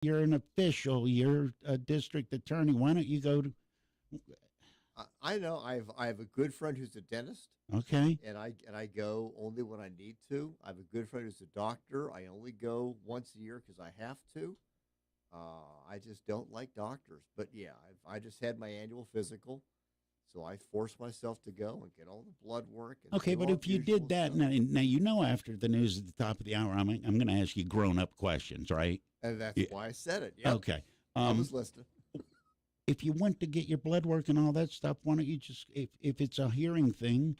You're an official. You're a district attorney. Why don't you go to? I know I have a good friend who's a dentist, Okay. and I go only when I need to. I have a good friend who's a doctor. I only go once a year because I have to. I just don't like doctors. But yeah, I just had my annual physical, so I force myself to go and get all the blood work and Okay, do but all if the you did usual that, stuff. now you know after the news at the top of the hour, I'm going to ask you grown up questions, right? And that's Yeah. why I said it. Yep, Okay. I Um, was listening. if you went to get your blood work and all that stuff, why don't you just, if it's a hearing thing,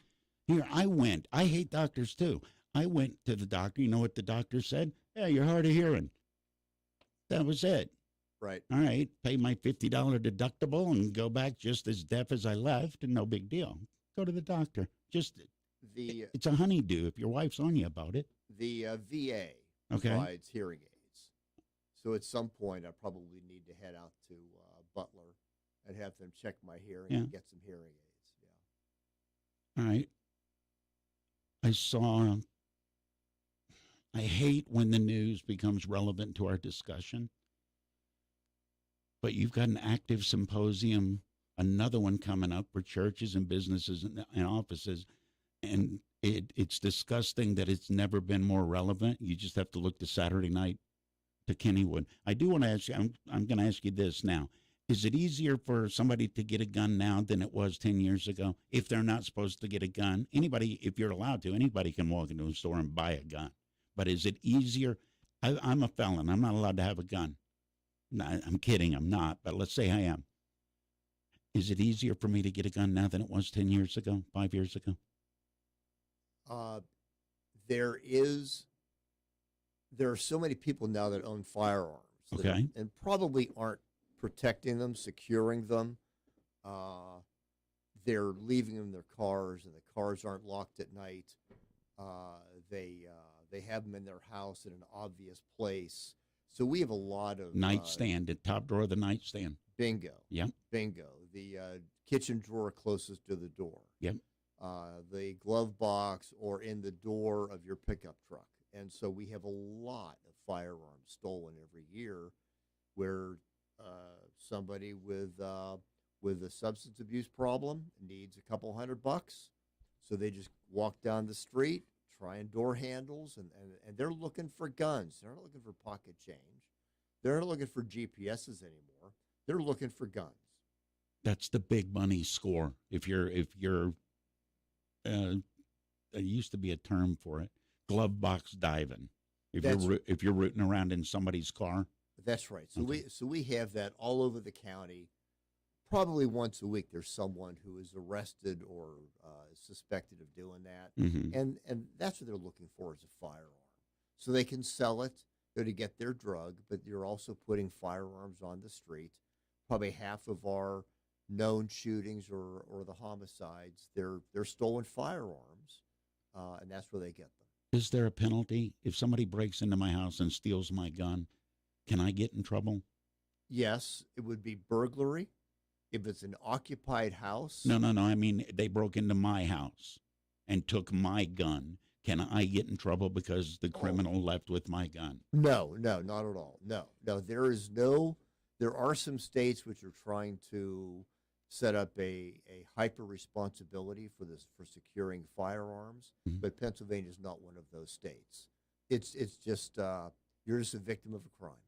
here, I went. I hate doctors too. I went to the doctor. You know what the doctor said? Yeah, you're hard of hearing. That was it. Right. All right, pay my $50 deductible and go back just as deaf as I left, and no big deal. Go to the doctor. The It's a honeydew if your wife's on you about it. the VA Okay. provides hearing aids. So at some point, I probably need to head out to Butler and have them check my hearing Yeah. and get some hearing aids. All right. I hate when the news becomes relevant to our discussion, but you've got an active symposium, another one coming up for churches and businesses and offices, and it's disgusting that it's never been more relevant. You just have to look to Saturday night to Kennywood. I do want to ask you, I'm going to ask you this now. Is it easier for somebody to get a gun now than it was 10 years ago? If they're not supposed to get a gun, anybody, if you're allowed to, anybody can walk into a store and buy a gun. But is it easier? I'm a felon. I'm not allowed to have a gun. No, I'm kidding. I'm not. But let's say I am. Is it easier for me to get a gun now than it was 10 years ago, 5 years ago? There are so many people now that own firearms Okay. and probably aren't protecting them, securing them. They're leaving them in their cars, and the cars aren't locked at night. They have them in their house in an obvious place. So we have a lot of Nightstand, the top drawer of the nightstand. bingo. Yep. Bingo. The kitchen drawer closest to the door. Yep. The glove box or in the door of your pickup truck. And so we have a lot of firearms stolen every year where somebody with a substance abuse problem needs a couple $100. So they just walk down the street, trying door handles, and they're looking for guns. They're not looking for pocket change. They're not looking for GPSs anymore. They're looking for guns. That's the big money score. If you're there used to be a term for it, glove box diving. If you're rooting around in somebody's car. That's right. So Okay. we have that all over the county. Probably once a week, there's someone who is arrested or suspected of doing that, Mm-hmm. and that's what they're looking for is a firearm, so they can sell it, to get their drug. But you're also putting firearms on the street. Probably half of our known shootings or the homicides, they're stolen firearms, and that's where they get them. Is there a penalty if somebody breaks into my house and steals my gun? Can I get in trouble? Yes, it would be burglary. If it's an occupied house, No. I mean, they broke into my house and took my gun. Can I get in trouble because the criminal left with my gun? No, not at all. No. There are some states which are trying to set up a hyper responsibility for securing firearms, Mhm. but Pennsylvania is not one of those states. It's just you're just a victim of a crime.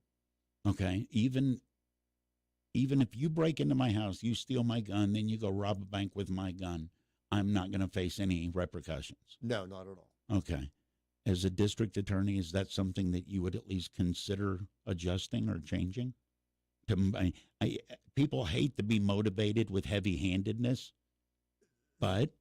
Okay. Even if you break into my house, you steal my gun, then you go rob a bank with my gun, I'm not going to face any repercussions. No, not at all. Okay. As a district attorney, is that something that you would at least consider adjusting or changing? People hate to be motivated with heavy-handedness, but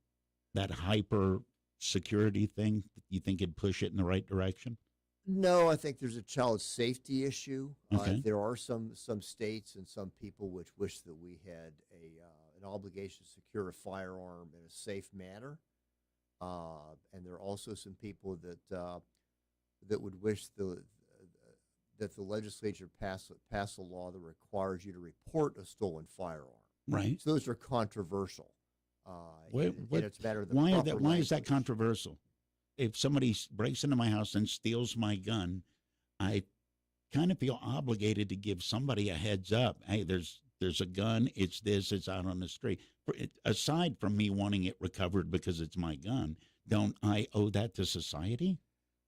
that hyper security thing, you think it'd push it in the right direction? No, I think there's a child safety issue. Okay. There are some states and some people which wish that we had an obligation to secure a firearm in a safe manner, and there are also some people that would wish that the legislature pass a law that requires you to report a stolen firearm. Right. So those are controversial. And it's a matter of the Why proper is that language. controversial? If somebody breaks into my house and steals my gun, I kind of feel obligated to give somebody a heads up. Hey, there's a gun. It's this. It's out on the street. Aside from me wanting it recovered because it's my gun, don't I owe that to society?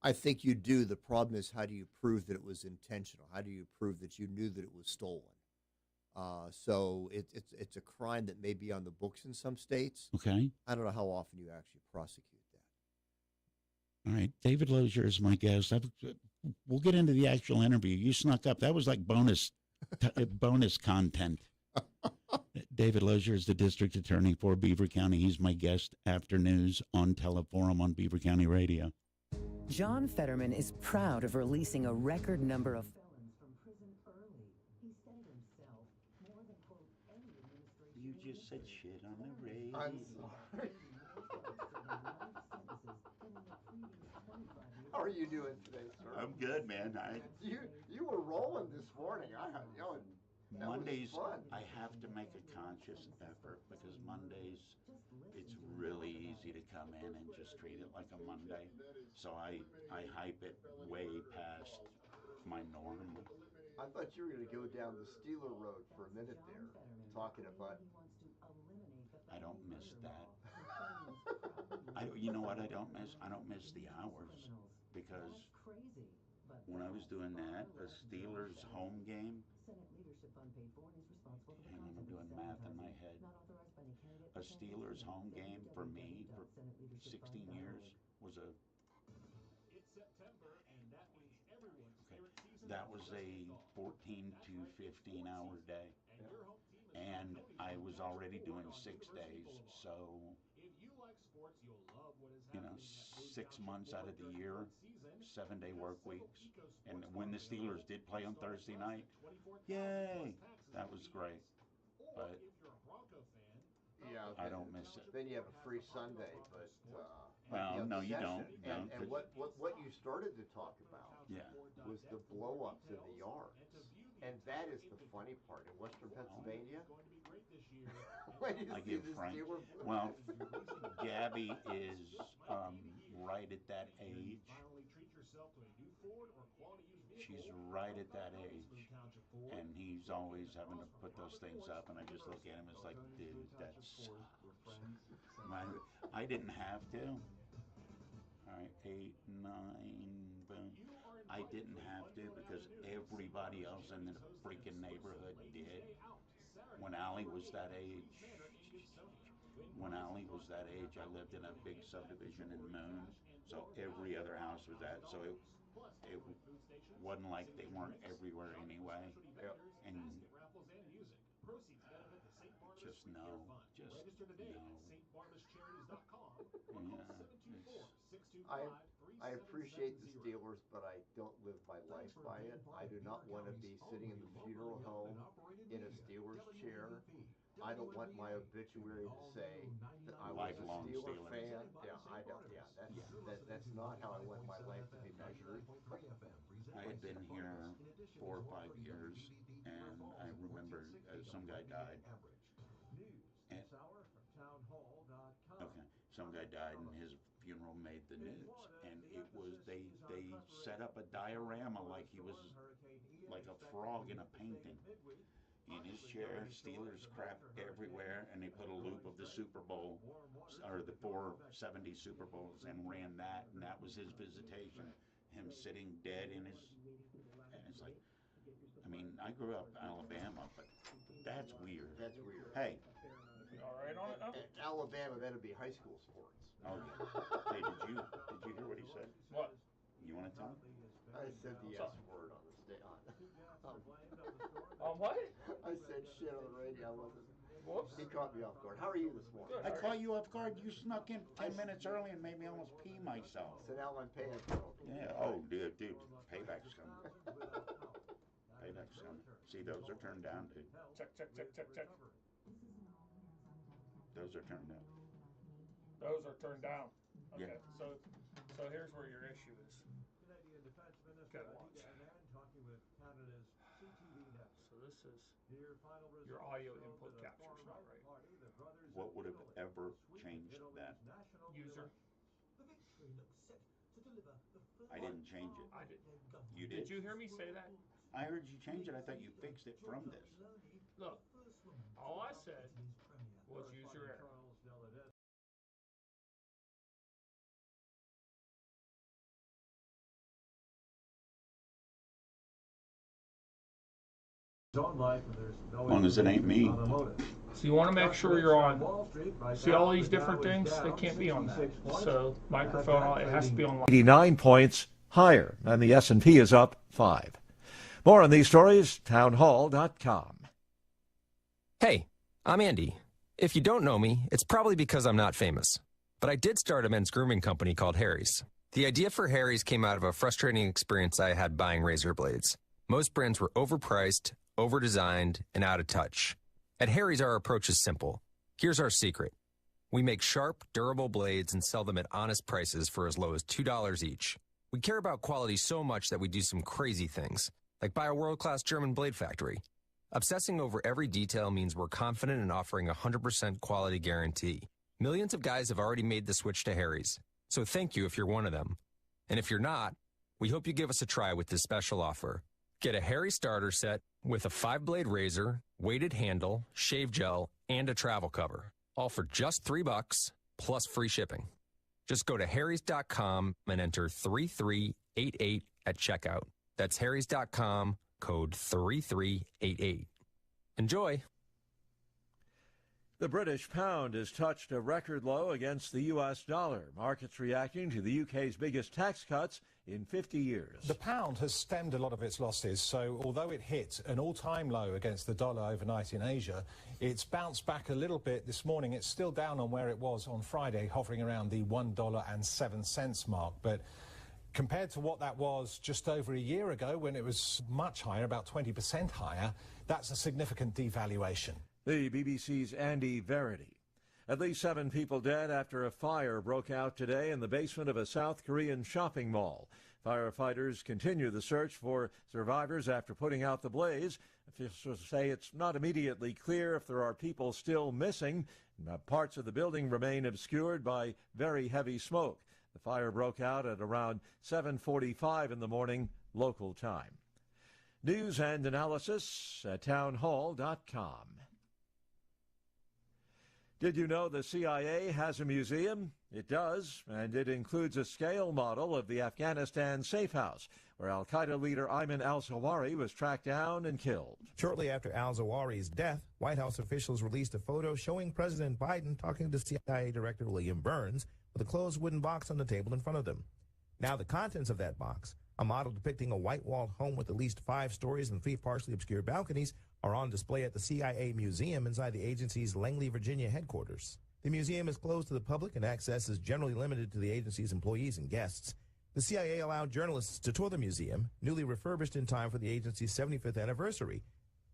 I think you do. The problem is, how do you prove that it was intentional? How do you prove that you knew that it was stolen? So it's a crime that may be on the books in some states. Okay. I don't know how often you actually prosecute that. All right. David Lozier is my guest. We'll get into the actual interview. You snuck up. That was like bonus content. David Lozier is the district attorney for Beaver County. He's my guest after news on Teleforum on Beaver County Radio. John Fetterman is proud of releasing a record number of felons from prison early. He said it himself, more than, quote, any administration. You just said shit on the radio. I'm sorry. How are you doing today, sir? I'm good, man. You were rolling this morning. Mondays, I have to make a conscious effort because Mondays, it's really easy to come in and just treat it like a Monday. So I hype it way past my norm. I thought you were going to go down the Steeler Road for a minute there, talking about. I don't miss that. You know what I don't miss? I don't miss the hours because when I was doing that, a Steelers home game. Hang on, I'm doing math in my head. A Steelers home game for me for 16 years was a. That was a 14 to 15 hour day. And I was already doing 6 days. So, 6 months out of the year, 7-day work weeks. And when the Steelers did play on Thursday night, yay, that was great. But yeah, I don't miss it. Then you have a free Sunday, but well, no, you don't. And what you started to talk about was the blow-ups in the yards. And that is the funny part. In Western Pennsylvania, I give Frank. Well, Gabby is right at that age. She's right at that age. And he's always having to put those things up. And I just look at him, it's like, dude, that sucks. I didn't have to. All right, 8, 9, boom. I didn't have to because everybody else in the freaking neighborhood did. When Allie was that age, I lived in a big subdivision in Moon, so every other house was that. So it wasn't like they weren't everywhere anyway. Yep. And just no. I appreciate the Steelers, but I don't live my life by it. I do not want to be sitting in the funeral home in a Steelers chair. I don't want my obituary to say that I was a Steeler fan. Yeah, I don't. Yeah, that's not how I want my life to be measured. I had been here 4 or 5 years, and I remember some guy died. And, okay, some guy died, and his funeral made the news, and it was they set up a diorama like he was like a frog in a painting in his chair, Steelers crap everywhere, and they put a loop of the Super Bowl or the 470 Super Bowls and ran that, and that was his visitation, him sitting dead in his, and it's like, I mean, I grew up in Alabama, but that's weird. That's weird. Hey, all right on it now? In Alabama, that'd be high school sports. oh yeah. Hey, did you hear what he said? What? You want to tell me? I said the S word on the On what? I said shit on the radio. I wasn't. Whoops. He caught me off guard. How are you this morning? Good. I caught you off guard. You snuck in 10 minutes early and made me almost pee myself. So now I'm paying penalty. Yeah. Oh, dude. Payback's coming. Payback's coming. See, those are turned down, dude. Check. Those are turned down. Those are turned down. Okay. Yeah. So here's where your issue is. Gotta watch. So this is your audio input capture's not right. What would have ever changed that? User. I didn't change it. I did. You did? Did you hear me say that? I heard you change it. I thought you fixed it from this. Look, all I said was user error. As long as it ain't me. So you want to make sure you're on. See all these different things? They can't be on that. So microphone, it has to be on. 89 points higher, and the S&P is up 5. More on these stories, townhall.com. Hey, I'm Andy. If you don't know me, it's probably because I'm not famous. But I did start a men's grooming company called Harry's. The idea for Harry's came out of a frustrating experience I had buying razor blades. Most brands were overpriced, overdesigned, and out of touch. At Harry's, our approach is simple. Here's our secret. We make sharp, durable blades and sell them at honest prices for as low as $2 each. We care about quality so much that we do some crazy things, like buy a world-class German blade factory. Obsessing over every detail means we're confident in offering a 100% quality guarantee. Millions of guys have already made the switch to Harry's, so thank you if you're one of them. And if you're not, we hope you give us a try with this special offer. Get a Harry starter set with a 5-blade razor, weighted handle, shave gel, and a travel cover. All for just $3 plus free shipping. Just go to harrys.com and enter 3388 at checkout. That's harrys.com, code 3388. Enjoy. The British pound has touched a record low against the U.S. dollar. Markets reacting to the U.K.'s biggest tax cuts in 50 years. The pound has stemmed a lot of its losses, so although it hit an all-time low against the dollar overnight in Asia, it's bounced back a little bit this morning. It's still down on where it was on Friday, hovering around the $1.07 mark. But compared to what that was just over a year ago, when it was much higher, about 20% higher, that's a significant devaluation. The BBC's Andy Verity. At least 7 people dead after a fire broke out today in the basement of a South Korean shopping mall. Firefighters continue the search for survivors after putting out the blaze. Officials say it's not immediately clear if there are people still missing. Parts of the building remain obscured by very heavy smoke. The fire broke out at around 7:45 in the morning, local time. News and analysis at townhall.com. Did you know the CIA has a museum? It does, and it includes a scale model of the Afghanistan safe house, where al-Qaeda leader Ayman al-Zawahiri was tracked down and killed. Shortly after al-Zawahiri's death, White House officials released a photo showing President Biden talking to CIA Director William Burns with a closed wooden box on the table in front of them. Now the contents of that box, a model depicting a white-walled home with at least 5 stories and 3 partially obscured balconies, are on display at the CIA Museum inside the agency's Langley, Virginia headquarters. The museum is closed to the public and access is generally limited to the agency's employees and guests. The CIA allowed journalists to tour the museum, newly refurbished in time for the agency's 75th anniversary.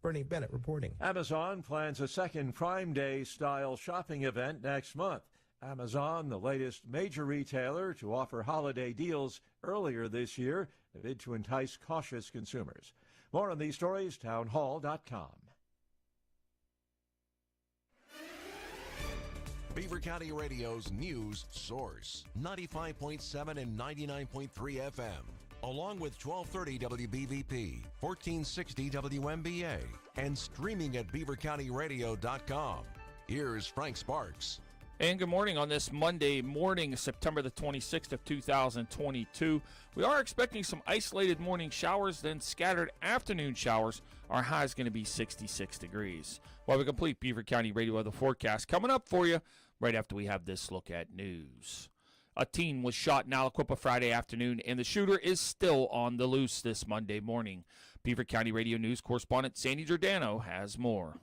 Bernie Bennett reporting. Amazon plans a second Prime Day-style shopping event next month. Amazon, the latest major retailer to offer holiday deals earlier this year, a bid to entice cautious consumers. More on these stories, townhall.com. Beaver County Radio's news source, 95.7 and 99.3 FM, along with 1230 WBVP, 1460 WMBA, and streaming at beavercountyradio.com. Here's Frank Sparks. And good morning on this Monday morning, September the 26th of 2022. We are expecting some isolated morning showers, then scattered afternoon showers. Our high is going to be 66 degrees. While we complete Beaver County Radio weather forecast coming up for you right after we have this look at news. A teen was shot in Aliquippa Friday afternoon, and the shooter is still on the loose this Monday morning. Beaver County Radio News correspondent Sandy Giordano has more.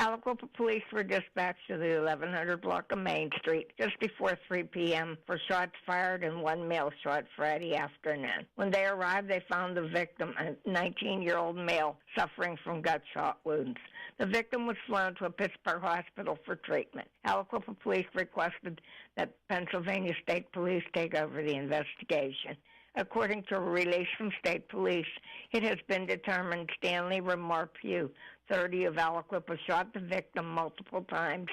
Aliquippa police were dispatched to the 1100 block of Main Street just before 3 p.m. for shots fired and 1 male shot Friday afternoon. When they arrived, they found the victim, a 19-year-old male, suffering from gunshot wounds. The victim was flown to a Pittsburgh hospital for treatment. Aliquippa police requested that Pennsylvania State Police take over the investigation. According to a release from state police, it has been determined Stanley Remar Pugh, 30 of Aliquippa, shot the victim multiple times,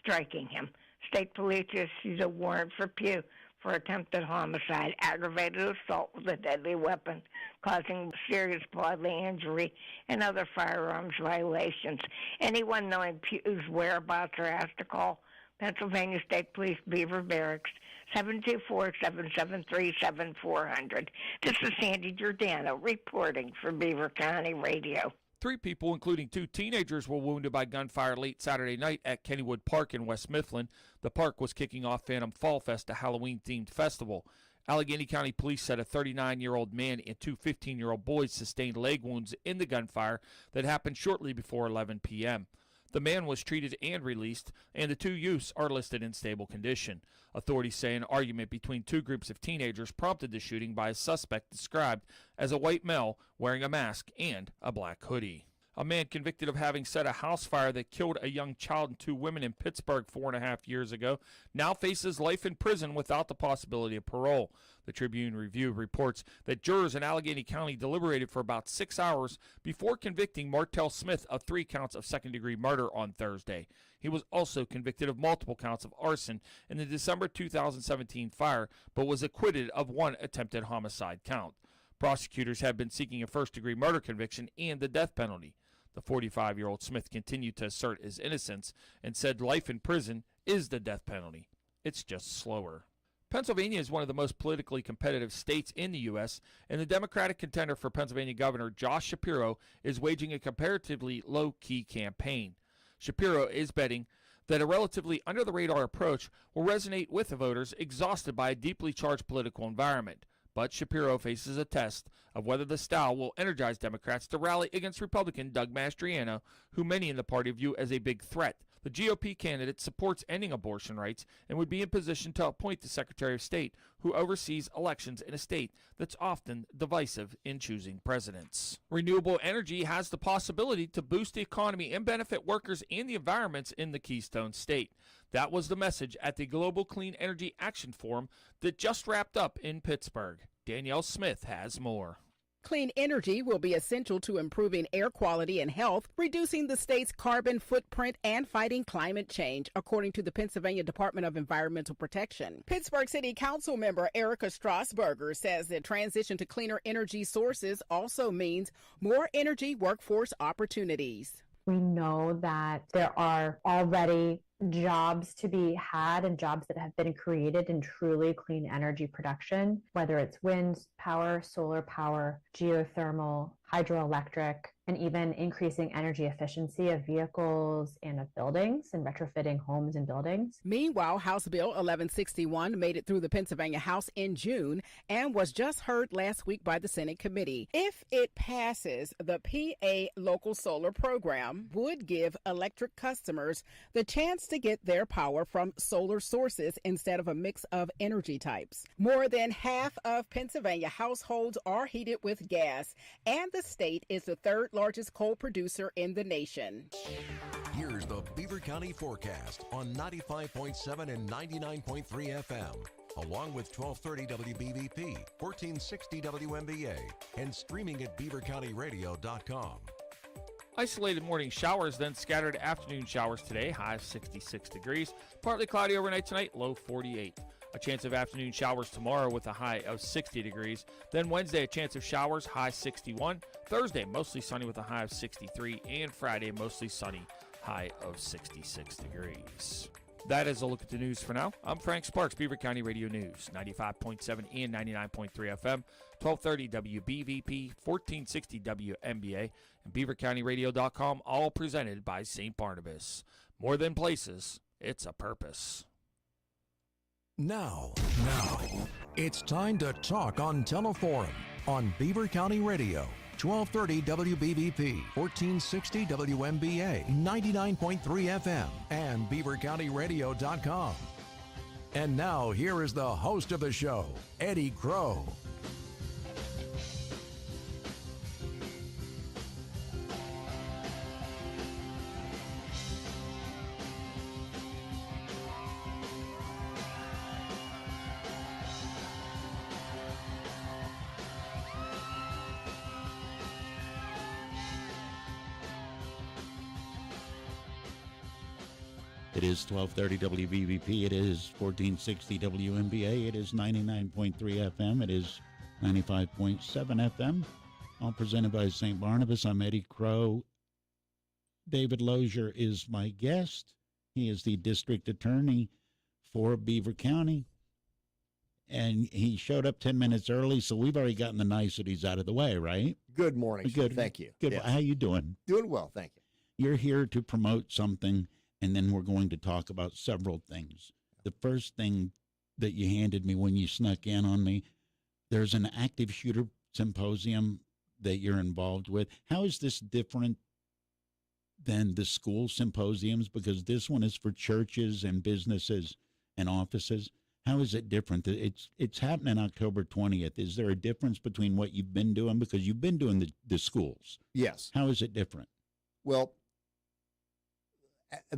striking him. State police issued a warrant for Pugh for attempted homicide, aggravated assault with a deadly weapon, causing serious bodily injury, and other firearms violations. Anyone knowing Pugh's whereabouts are asked to call Pennsylvania State Police Beaver Barracks, 724-773-7400. This is Sandy Giordano reporting for Beaver County Radio. 3 people, including 2 teenagers, were wounded by gunfire late Saturday night at Kennywood Park in West Mifflin. The park was kicking off Phantom Fall Fest, a Halloween-themed festival. Allegheny County Police said a 39-year-old man and 2 15-year-old boys sustained leg wounds in the gunfire that happened shortly before 11 p.m. The man was treated and released, and the 2 youths are listed in stable condition. Authorities say an argument between 2 groups of teenagers prompted the shooting by a suspect described as a white male wearing a mask and a black hoodie. A man convicted of having set a house fire that killed a young child and 2 women in Pittsburgh 4.5 years ago now faces life in prison without the possibility of parole. The Tribune Review reports that jurors in Allegheny County deliberated for about 6 hours before convicting Martell Smith of 3 counts of second-degree murder on Thursday. He was also convicted of multiple counts of arson in the December 2017 fire, but was acquitted of 1 attempted homicide count. Prosecutors have been seeking a first-degree murder conviction and the death penalty. The 45-year-old Smith continued to assert his innocence and said life in prison is the death penalty. It's just slower. Pennsylvania is one of the most politically competitive states in the U.S., and the Democratic contender for Pennsylvania Governor, Josh Shapiro, is waging a comparatively low-key campaign. Shapiro is betting that a relatively under-the-radar approach will resonate with the voters exhausted by a deeply charged political environment. But Shapiro faces a test of whether the style will energize Democrats to rally against Republican Doug Mastriano, who many in the party view as a big threat. The GOP candidate supports ending abortion rights and would be in position to appoint the Secretary of State, who oversees elections in a state that's often divisive in choosing presidents. Renewable energy has the possibility to boost the economy and benefit workers and the environments in the Keystone State. That was the message at the Global Clean Energy Action Forum that just wrapped up in Pittsburgh. Danielle Smith has more. Clean energy will be essential to improving air quality and health, reducing the state's carbon footprint, and fighting climate change, according to the Pennsylvania Department of Environmental Protection. Pittsburgh City Council member Erica Strasburger says the transition to cleaner energy sources also means more energy workforce opportunities. We know that there are already jobs to be had and jobs that have been created in truly clean energy production, whether it's wind power, solar power, geothermal, hydroelectric, and even increasing energy efficiency of vehicles and of buildings and retrofitting homes and buildings. Meanwhile, House Bill 1161 made it through the Pennsylvania House in June and was just heard last week by the Senate committee. If it passes, the PA Local Solar Program would give electric customers the chance to get their power from solar sources instead of a mix of energy types. More than half of Pennsylvania households are heated with gas, and the state is the 3rd largest coal producer in the nation. Here's the Beaver County forecast on 95.7 and 99.3 FM, along with 1230 WBVP, 1460 WMBA, and streaming at beavercountyradio.com. Isolated morning showers, then scattered afternoon showers today, high of 66 degrees. Partly cloudy overnight tonight, low 48. A chance of afternoon showers tomorrow with a high of 60 degrees. Then Wednesday, a chance of showers, high 61. Thursday, mostly sunny with a high of 63. And Friday, mostly sunny, high of 66 degrees. That is a look at the news for now. I'm Frank Sparks, Beaver County Radio News, 95.7 and 99.3 FM, 1230 WBVP, 1460 WMBA, and BeaverCountyRadio.com, all presented by St. Barnabas. More than places, it's a purpose. Now, it's time to talk on Teleforum on Beaver County Radio, 1230 WBVP, 1460 WMBA, 99.3 FM, and BeaverCountyRadio.com. And now, here is the host of the show, Eddie Crow. It is 1230 WVVP. It is 1460 WMBA. It is 99.3 FM. It is 95.7 FM. All presented by St. Barnabas. I'm Eddie Crow. David Lozier is my guest. He is the district attorney for Beaver County. And he showed up 10 minutes early, so we've already gotten the niceties out of the way, right? Good morning. Good. Thank you. Good. Yes. How you doing? Doing well, thank you. You're here to promote something, and then we're going to talk about several things. The first thing that you handed me when you snuck in on me, there's an active shooter symposium that you're involved with. How is this different than the school symposiums? Because this one is for churches and businesses and offices. How is it different? It's happening October 20th. Is there a difference between what you've been doing? Because you've been doing the schools. Yes. How is it different? Well,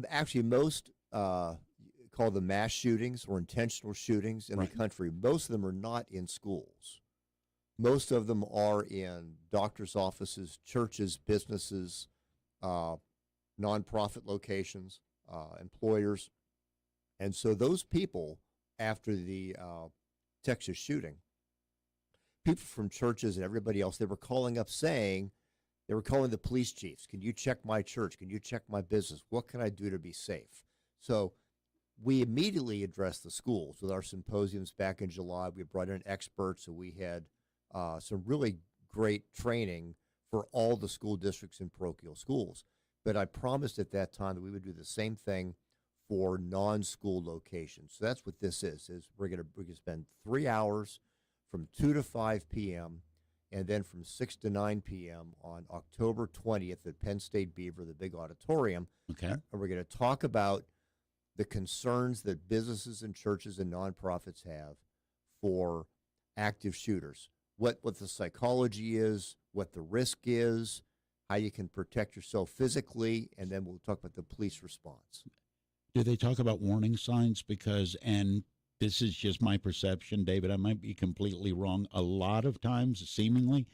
actually, most call them mass shootings or intentional shootings in the country. Most of them are not in schools. Most of them are in doctors' offices, churches, businesses, nonprofit locations, employers. And so those people, after the Texas shooting, people from churches and everybody else, they were calling up saying, they were calling the police chiefs, can you check my church? Can you check my business? What can I do to be safe? So we immediately addressed the schools with our symposiums back in July. We brought in experts, and we had some really great training for all the school districts and parochial schools. But I promised at that time that we would do the same thing for non-school locations. So that's what this is we're gonna spend 3 hours from 2 to 5 p.m. and then from 6 to 9 p.m. on October 20th at Penn State Beaver, the big auditorium. Okay. And we're going to talk about the concerns that businesses and churches and nonprofits have for active shooters, what the psychology is, what the risk is, how you can protect yourself physically, and then we'll talk about the police response. Do they talk about warning signs? Because, and this is just my perception, David, I might be completely wrong. A lot of times, seemingly,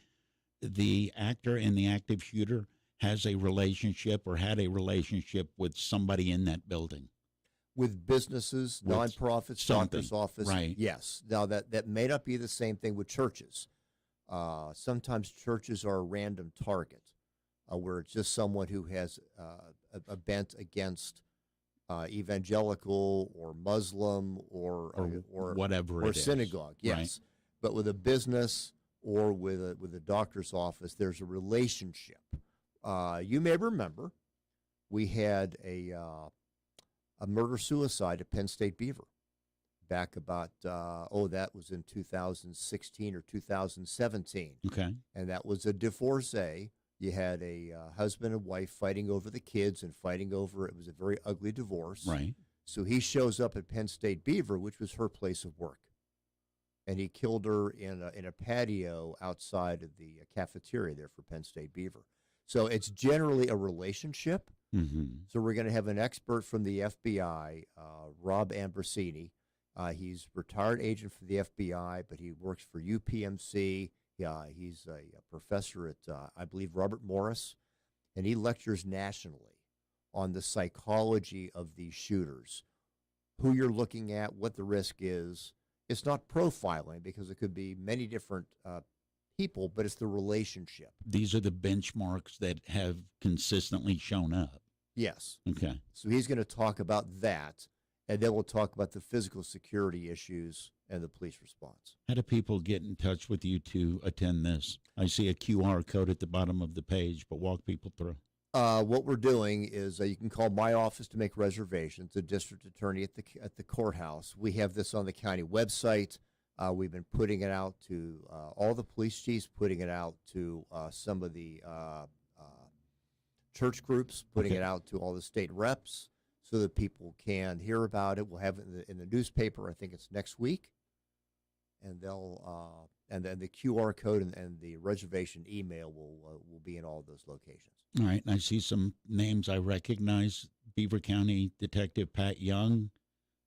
the actor and the active shooter has a relationship or had a relationship with somebody in that building. With businesses, With nonprofits, something, doctor's office, right. Yes. Now, that may not be the same thing with churches. Sometimes churches are a random target where it's just someone who has a bent against evangelical or Muslim or whatever or it is. synagogue, yes. Right. But with a business or with a doctor's office, there's a relationship. You may remember we had a murder-suicide at Penn State Beaver back about, that was in 2016 or 2017. Okay. And that was a divorcee. You had a husband and wife fighting over the kids and fighting over, it was a very ugly divorce. Right. So he shows up at Penn State Beaver, which was her place of work. And he killed her in a patio outside of the cafeteria there for Penn State Beaver. So it's generally a relationship. Mm-hmm. So we're going to have an expert from the FBI, Rob Ambrosini. He's a retired agent for the FBI, but he works for UPMC. He's a professor at, I believe, Robert Morris, and he lectures nationally on the psychology of these shooters, who you're looking at, what the risk is. It's not profiling because it could be many different people, but it's the relationship. These are the benchmarks that have consistently shown up. Yes. Okay. So he's going to talk about that, and then we'll talk about the physical security issues and the police response. How do people get in touch with you to attend this? I see a QR code at the bottom of the page, but walk people through. What we're doing is you can call my office to make reservations, the district attorney at the courthouse. We have this on the county website. We've been putting it out to all the police chiefs, putting it out to some of the church groups, putting it out to all the state reps so that people can hear about it. We'll have it in the newspaper. I think it's next week. And they'll and then the QR code and the reservation email will be in all those locations. All right, and I see some names I recognize. Beaver County Detective Pat Young,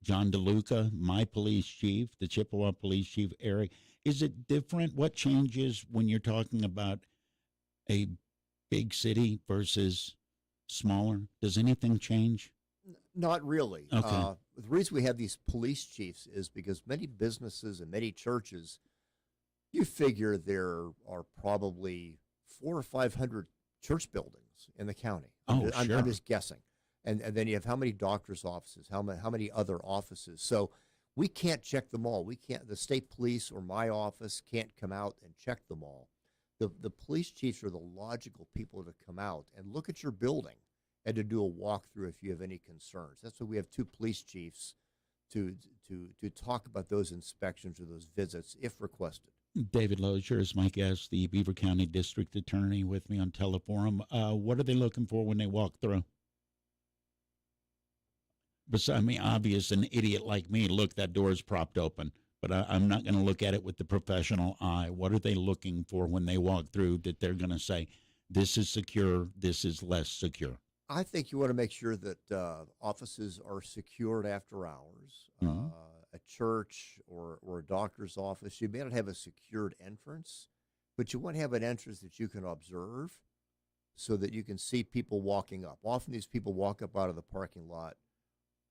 John DeLuca, my police chief, the Chippewa Police Chief, Eric. Is it different? What changes when you're talking about a big city versus smaller? Does anything change? Not really. Okay. The reason we have these police chiefs is because many businesses and many churches, you figure there are probably 400 or 500 church buildings in the county. Oh, I'm sure. just guessing. And then you have how many doctors' offices, how many other offices. So we can't check them all. We can't. The state police or my office can't come out and check them all. The police chiefs are the logical people to come out and look at your building and to do a walkthrough if you have any concerns. That's why we have two police chiefs to talk about those inspections or those visits if requested. David Lozier is my guest, the Beaver County District Attorney, with me on Teleforum. What are they looking for when they walk through? Besides, I mean, obvious, an idiot like me, look, that door is propped open. But I'm not going to look at it with the professional eye. What are they looking for when they walk through that they're going to say, this is secure, this is less secure? I think you want to make sure that offices are secured after hours. Mhm. A church or a doctor's office, you may not have a secured entrance, but you want to have an entrance that you can observe so that you can see people walking up. Often these people walk up out of the parking lot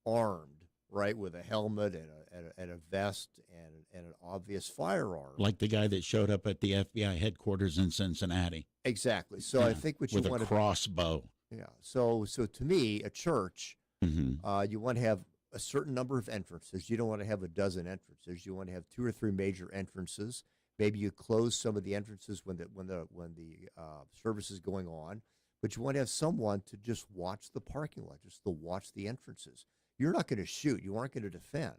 armed, right, with a helmet and a vest and an obvious firearm. Like the guy that showed up at the FBI headquarters in Cincinnati. Exactly. So Yeah, I think what you with want a to crossbow. yeah. So to me, a church, Mm-hmm. you want to have a certain number of entrances. You don't want to have a dozen entrances. You want to have 2 or 3 major entrances. Maybe you close some of the entrances when the service is going on, but you want to have someone to just watch the parking lot, just to watch the entrances. You're not going to shoot. You aren't going to defend,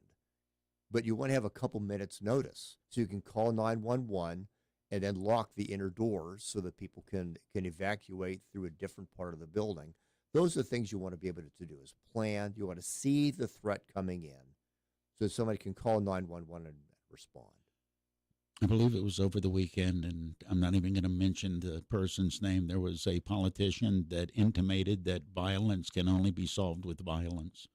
but you want to have a couple minutes notice so you can call 911 and then lock the inner doors so that people can evacuate through a different part of the building. Those are things you want to be able to do is plan. You want to see the threat coming in so somebody can call 911 and respond. I believe it was over the weekend, and I'm not even going to mention the person's name. There was a politician that intimated that violence can only be solved with violence.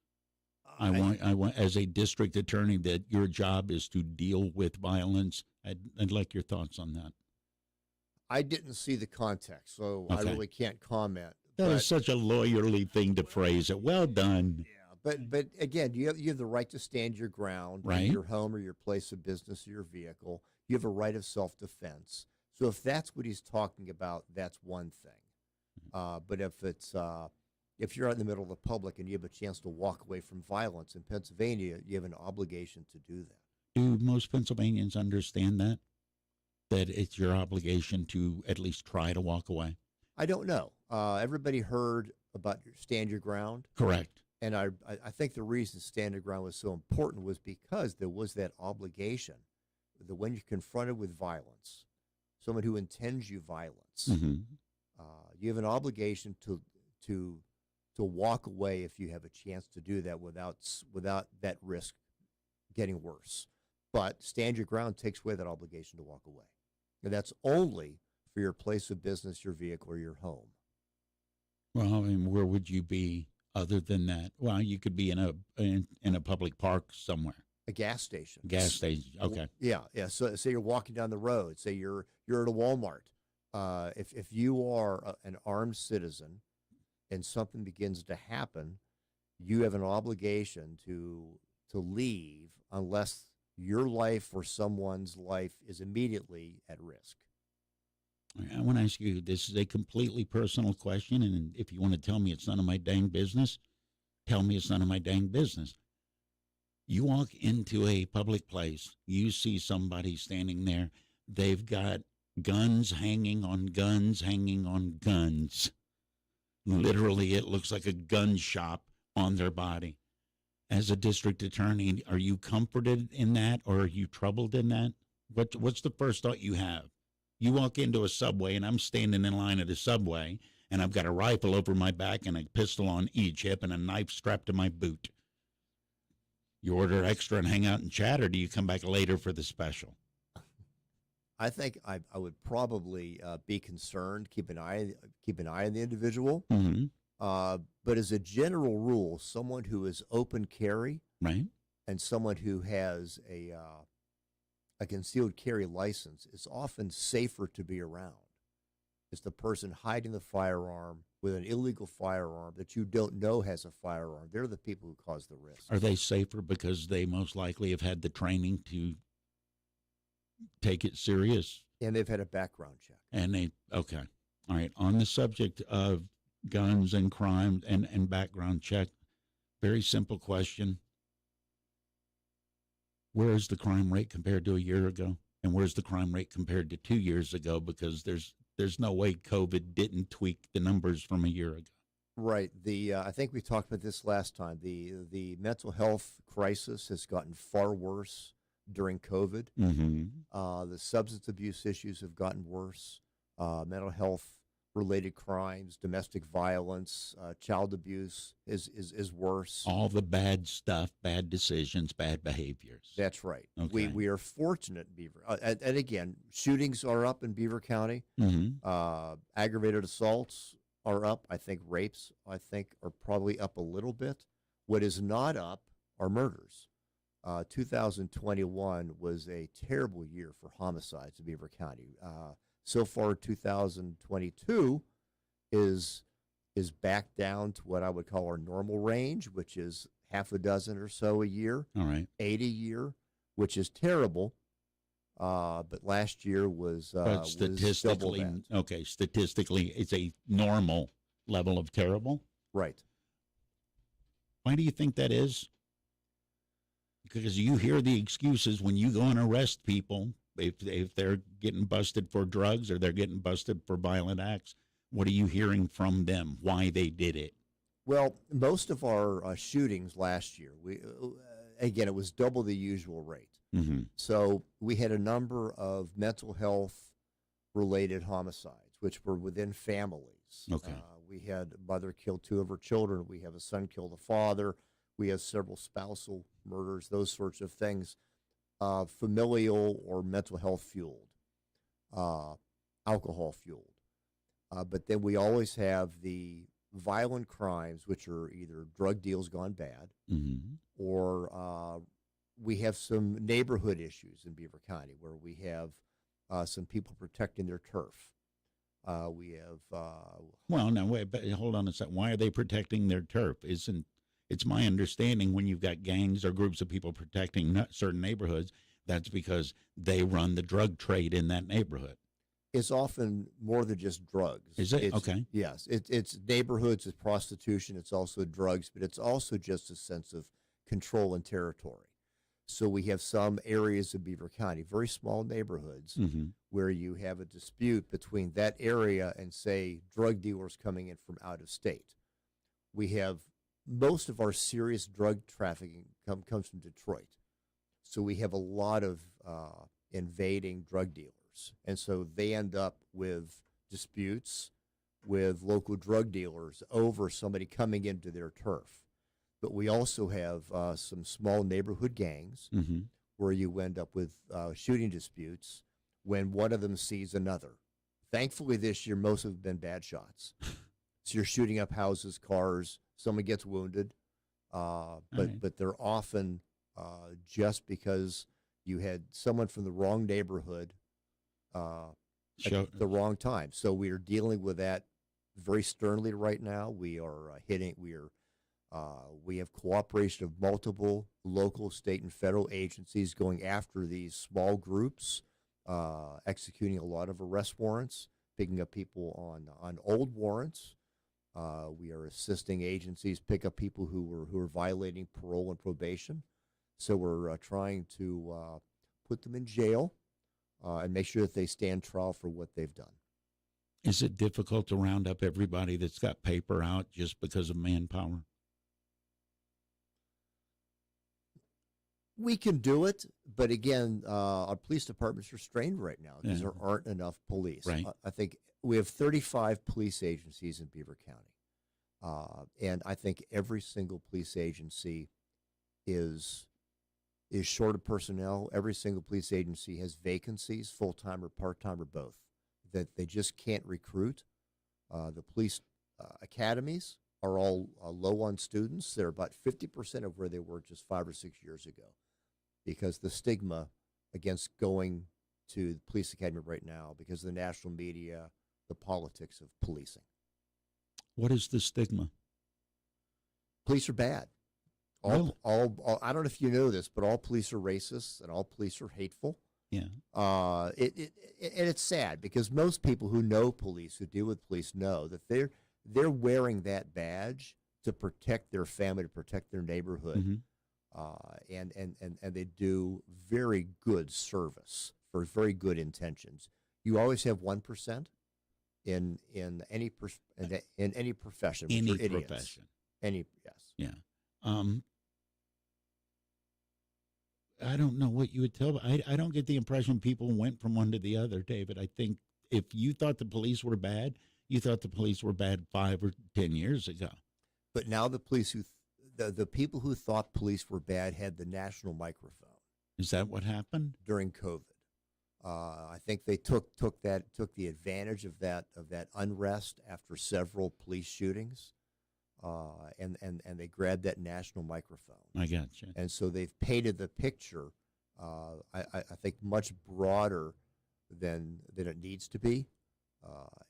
I want, as a district attorney, that your job is to deal with violence. I'd like your thoughts on that. I didn't see the context, so I Okay. really can't comment. That is such a lawyerly thing to phrase it. Well done. But again, you have the right to stand your ground Right. in your home or your place of business or your vehicle. You have a right of self-defense. So if that's what he's talking about, that's one thing. But if you're out in the middle of the public and you have a chance to walk away from violence in Pennsylvania, you have an obligation to do that. Do most Pennsylvanians understand that? That it's your obligation to at least try to walk away? I don't know. Everybody heard about stand your ground. Correct. And I think the reason stand your ground was so important was because there was that obligation that when you're confronted with violence, someone who intends you violence, Mm-hmm. you have an obligation to walk away if you have a chance to do that without that risk getting worse. But stand your ground takes away that obligation to walk away. And that's only for your place of business, your vehicle, or your home. Well, I mean, where would you be other than that? Well, you could be in a public park somewhere. A gas station. Gas station. Okay. Yeah. So say you're walking down the road. Say you're at a Walmart. If you are an armed citizen and something begins to happen, you have an obligation to leave unless your life or someone's life is immediately at risk. I want to ask you, this is a completely personal question, and if you want to tell me it's none of my dang business, tell me it's none of my dang business. You walk into a public place, you see somebody standing there, they've got guns hanging on guns hanging on guns. Literally, it looks like a gun shop on their body. As a district attorney, are you comforted in that, or are you troubled in that? What's the first thought you have? You walk into a Subway, and I'm standing in line at a Subway, and I've got a rifle over my back and a pistol on each hip and a knife strapped to my boot. You order extra and hang out and chat, or do you come back later for the special? I think I would probably be concerned, keep an eye on the individual. Mm-hmm. But as a general rule, someone who is open carry, right, and someone who has a concealed carry license is often safer to be around. It's the person hiding the firearm with an illegal firearm that you don't know has a firearm, they're the people who cause the risk. Are they safer because they most likely have had the training to take it serious? And they've had a background check. And okay. All right. On the subject of guns and crime and background check, very simple question. Where is the crime rate compared to a year ago? And where's the crime rate compared to 2 years ago? Because there's no way COVID didn't tweak the numbers from a year ago. Right. I think we talked about this last time. The mental health crisis has gotten far worse during COVID. Mm-hmm. The substance abuse issues have gotten worse. Mental health related crimes, domestic violence, child abuse is worse. All the bad stuff, bad decisions, bad behaviors. That's right. Okay. We are fortunate in Beaver. And again, shootings are up in Beaver County. Mm-hmm. Aggravated assaults are up. I think rapes, are probably up a little bit. What is not up are murders. 2021 was a terrible year for homicides in Beaver County. So far, 2022 is back down to what I would call our normal range, which is half a dozen or so a year. All right. 8 a year, which is terrible. But last year was but statistically, was double that. statistically, it's a normal level of terrible. Right. Why do you think that is? Because you hear the excuses when you go and arrest people. If they're getting busted for drugs or they're getting busted for violent acts, what are you hearing from them? Why they did it? Well, most of our shootings last year, it was double the usual rate. Mm-hmm. So we had a number of mental health related homicides, which were within families. Okay. We had a mother kill 2 of her children. We have a son kill the father. We have several spousal murders, those sorts of things. Familial or mental health fueled, alcohol fueled. But then we always have the violent crimes, which are either drug deals gone bad, mm-hmm. or we have some neighborhood issues in Beaver County where we have some people protecting their turf. We have. Well, now wait, but hold on a second. Why are they protecting their turf? It's my understanding when you've got gangs or groups of people protecting certain neighborhoods, that's because they run the drug trade in that neighborhood. It's often more than just drugs. Is it? Okay. Yes. It's neighborhoods, it's prostitution, it's also drugs, but it's also just a sense of control and territory. So we have some areas of Beaver County, very small neighborhoods, mm-hmm. where you have a dispute between that area and, say, drug dealers coming in from out of state. We have most of our serious drug trafficking comes from Detroit. So we have a lot of invading drug dealers. And so they end up with disputes with local drug dealers over somebody coming into their turf. But we also have some small neighborhood gangs mm-hmm. where you end up with shooting disputes when one of them sees another. Thankfully, this year, most have been bad shots. So you're shooting up houses, cars, someone gets wounded, but they're often just because you had someone from the wrong neighborhood at the wrong time. So we are dealing with that very sternly right now. We are we have cooperation of multiple local, state, and federal agencies going after these small groups, executing a lot of arrest warrants, picking up people on old warrants. We are assisting agencies pick up people who are violating parole and probation. So we're trying to put them in jail and make sure that they stand trial for what they've done. Is it difficult to round up everybody that's got paper out just because of manpower? We can do it, but again, our police departments are strained right now because there aren't enough police. Right. I think we have 35 police agencies in Beaver County, and I think every single police agency is short of personnel. Every single police agency has vacancies, full-time or part-time or both, that they just can't recruit. The police academies are all low on students. They're about 50% of where they were just 5 or 6 years ago, because the stigma against going to the police academy right now, because of the national media, the politics of policing. What is the stigma? Police are bad. Really? All I don't know if you know this, but all police are racist and all police are hateful. Yeah. And it's sad because most people who know police, who deal with police, know that they're wearing that badge to protect their family, to protect their neighborhood, and they do very good service for very good intentions. You always have 1% in any in any profession. which Any are idiots. profession. Yes. Yeah. I don't know what you would tell. I don't get the impression people went from one to the other, David. I think if you thought the police were bad, you thought the police were bad 5 or 10 years ago. But now the police the people who thought police were bad had the national microphone. Is that what happened during COVID? I think they took the advantage of that unrest after several police shootings, and they grabbed that national microphone. I got you. And so they've painted the picture, I think, much broader than it needs to be,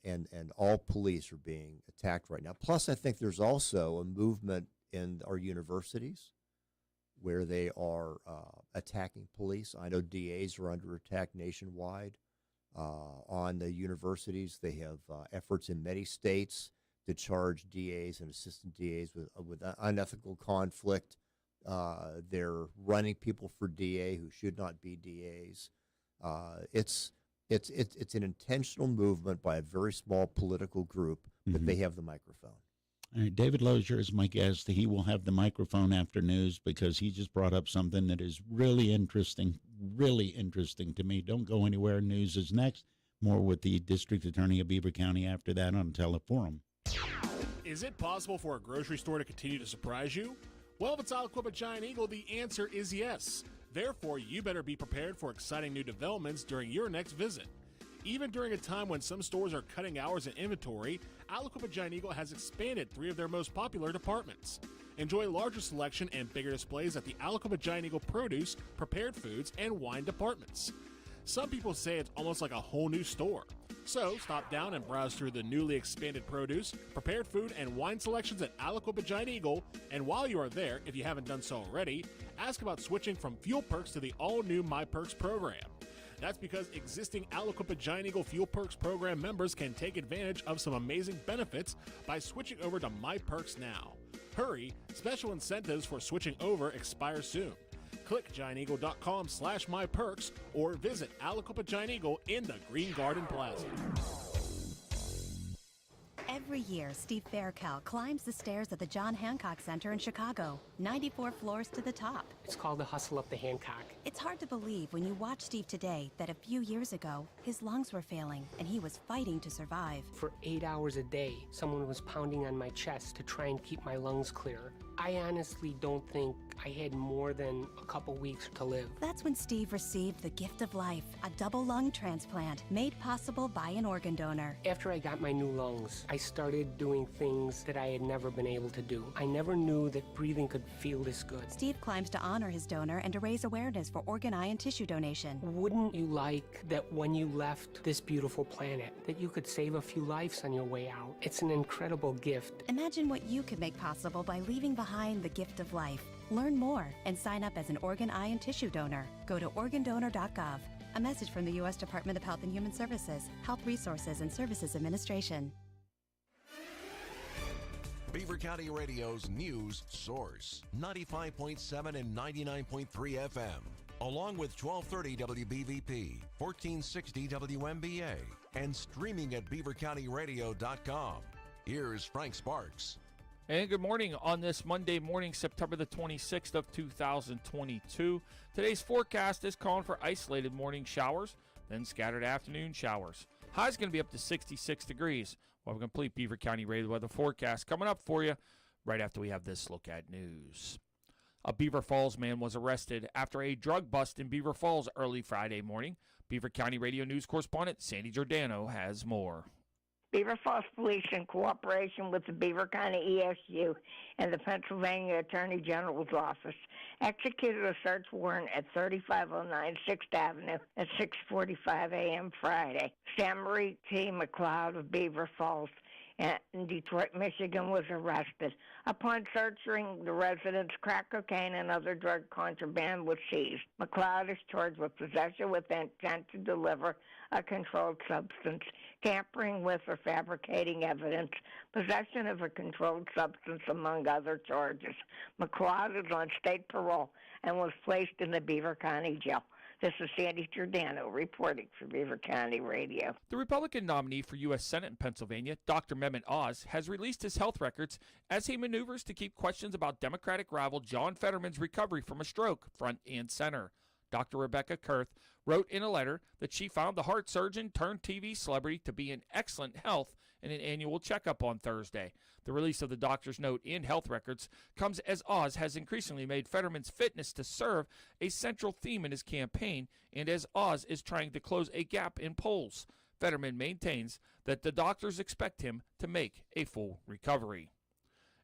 and all police are being attacked right now. Plus, I think there's also a movement in our universities where they are attacking police. I know DAs are under attack nationwide. On the universities, they have efforts in many states to charge DAs and assistant DAs with unethical conflict. They're running people for DA who should not be DAs. It's an intentional movement by a very small political group, but they have the microphone. All right, David Lozier is my guest. He will have the microphone after news because he just brought up something that is really interesting to me. Don't go anywhere. News is next. More with the District Attorney of Beaver County after that on Teleforum. Is it possible for a grocery store to continue to surprise you? Well, if it's Aliquippa Giant Eagle, the answer is yes. Therefore, you better be prepared for exciting new developments during your next visit. Even during a time when some stores are cutting hours in inventory, Aliquippa Giant Eagle has expanded 3 of their most popular departments. Enjoy larger selection and bigger displays at the Aliquippa Giant Eagle produce, prepared foods, and wine departments. Some people say it's almost like a whole new store. So stop down and browse through the newly expanded produce, prepared food, and wine selections at Aliquippa Giant Eagle. And while you are there, if you haven't done so already, ask about switching from Fuel Perks to the all-new My Perks program. That's because existing Aliquippa Giant Eagle Fuel Perks program members can take advantage of some amazing benefits by switching over to My Perks now. Hurry, special incentives for switching over expire soon. Click gianteagle.com/myperks or visit Aliquippa Giant Eagle in the Green Garden Plaza. Every year, Steve Faircal climbs the stairs at the John Hancock Center in Chicago, 94 floors to the top. It's called the hustle up the Hancock. It's hard to believe when you watch Steve today that a few years ago, his lungs were failing and he was fighting to survive. For 8 hours a day, someone was pounding on my chest to try and keep my lungs clear. I honestly don't think I had more than a couple weeks to live. That's when Steve received the gift of life, a double lung transplant made possible by an organ donor. After I got my new lungs, I started doing things that I had never been able to do. I never knew that breathing could feel this good. Steve climbs to honor his donor and to raise awareness for organ, eye, and tissue donation. Wouldn't you like that when you left this beautiful planet, that you could save a few lives on your way out? It's an incredible gift. Imagine what you could make possible by leaving behind the gift of life. Learn more and sign up as an organ, eye, and tissue donor. Go to organdonor.gov. A message from the U.S. Department of Health and Human Services, Health Resources and Services Administration. Beaver County Radio's news source, 95.7 and 99.3 FM, along with 1230 WBVP, 1460 WMBA, and streaming at beavercountyradio.com. Here's Frank Sparks. And good morning on this Monday morning, September the 26th of 2022. Today's forecast is calling for isolated morning showers, then scattered afternoon showers. High's going to be up to 66 degrees. We'll have a complete Beaver County radio weather forecast coming up for you right after we have this look at news. A Beaver Falls man was arrested after a drug bust in Beaver Falls early Friday morning. Beaver County radio news correspondent Sandy Giordano has more. Beaver Falls Police, in cooperation with the Beaver County ESU and the Pennsylvania Attorney General's Office, executed a search warrant at 3509 6th Avenue at 6:45 a.m. Friday. Sam Marie T. McLeod of Beaver Falls in Detroit, Michigan, was arrested. Upon searching the residence, crack cocaine and other drug contraband was seized. McLeod is charged with possession with intent to deliver a controlled substance, tampering with or fabricating evidence, possession of a controlled substance, among other charges. McLeod is on state parole and was placed in the Beaver County Jail. This is Sandy Giordano reporting for Beaver County Radio. The Republican nominee for U.S. Senate in Pennsylvania, Dr. Mehmet Oz, has released his health records as he maneuvers to keep questions about Democratic rival John Fetterman's recovery from a stroke front and center. Dr. Rebecca Kurth wrote in a letter that she found the heart surgeon turned TV celebrity to be in excellent health in an annual checkup on Thursday. The release of the doctor's note and health records comes as Oz has increasingly made Fetterman's fitness to serve a central theme in his campaign, and as Oz is trying to close a gap in polls. Fetterman maintains that the doctors expect him to make a full recovery.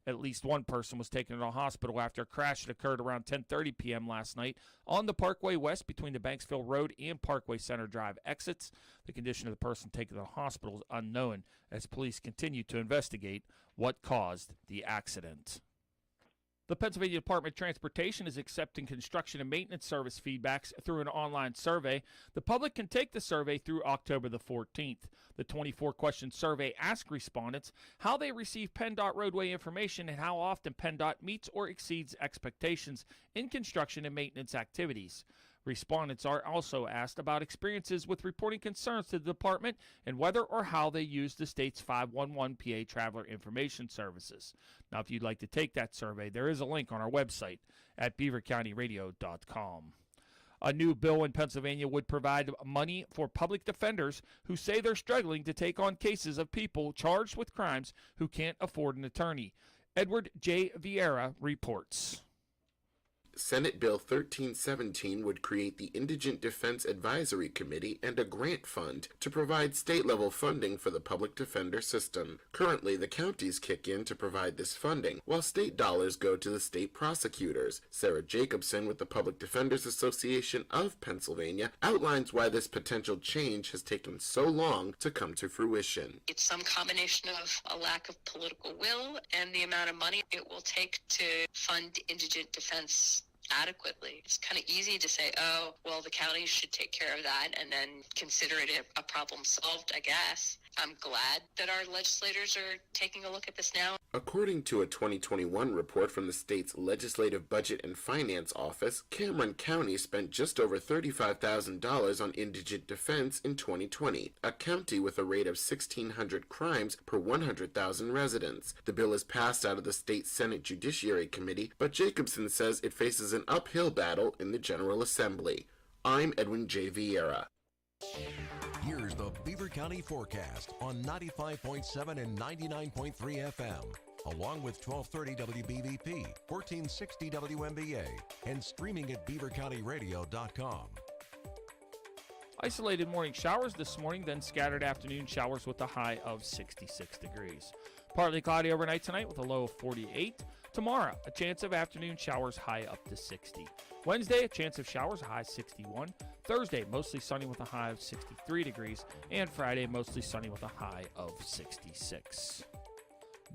At least one person was taken to the hospital after a crash that occurred around 10:30 p.m. last night on the Parkway West between the Banksville Road and Parkway Center Drive exits. The condition of the person taken to the hospital is unknown as police continue to investigate what caused the accident. The Pennsylvania Department of Transportation is accepting construction and maintenance service feedbacks through an online survey. The public can take the survey through October the 14th. The 24-question survey asks respondents how they receive PennDOT roadway information and how often PennDOT meets or exceeds expectations in construction and maintenance activities. Respondents are also asked about experiences with reporting concerns to the department and whether or how they use the state's 511 PA Traveler Information Services. Now, if you'd like to take that survey, there is a link on our website at beavercountyradio.com. A new bill in Pennsylvania would provide money for public defenders who say they're struggling to take on cases of people charged with crimes who can't afford an attorney. Edward J. Vieira reports. Senate Bill 1317 would create the Indigent Defense Advisory Committee and a grant fund to provide state-level funding for the public defender system. Currently, the counties kick in to provide this funding, while state dollars go to the state prosecutors. Sarah Jacobson with the Public Defenders Association of Pennsylvania outlines why this potential change has taken so long to come to fruition. It's some combination of a lack of political will and the amount of money it will take to fund indigent defense adequately. It's kind of easy to say, oh, well, the counties should take care of that and then consider it a problem solved, I guess. I'm glad that our legislators are taking a look at this now. According to a 2021 report from the state's Legislative Budget and Finance Office, Cameron County spent just over $35,000 on indigent defense in 2020, a county with a rate of 1,600 crimes per 100,000 residents. The bill is passed out of the state Senate Judiciary Committee, but Jacobson says it faces an uphill battle in the General Assembly. I'm Edwin J. Vieira. Here's the Beaver County forecast on 95.7 and 99.3 FM, along with 1230 WBVP, 1460 WMBA, and streaming at beavercountyradio.com. Isolated morning showers this morning, then scattered afternoon showers with a high of 66 degrees. Partly cloudy overnight tonight with a low of 48. Tomorrow, a chance of afternoon showers, high up to 60. Wednesday, a chance of showers, high 61. Thursday, mostly sunny with a high of 63 degrees. And Friday, mostly sunny with a high of 66.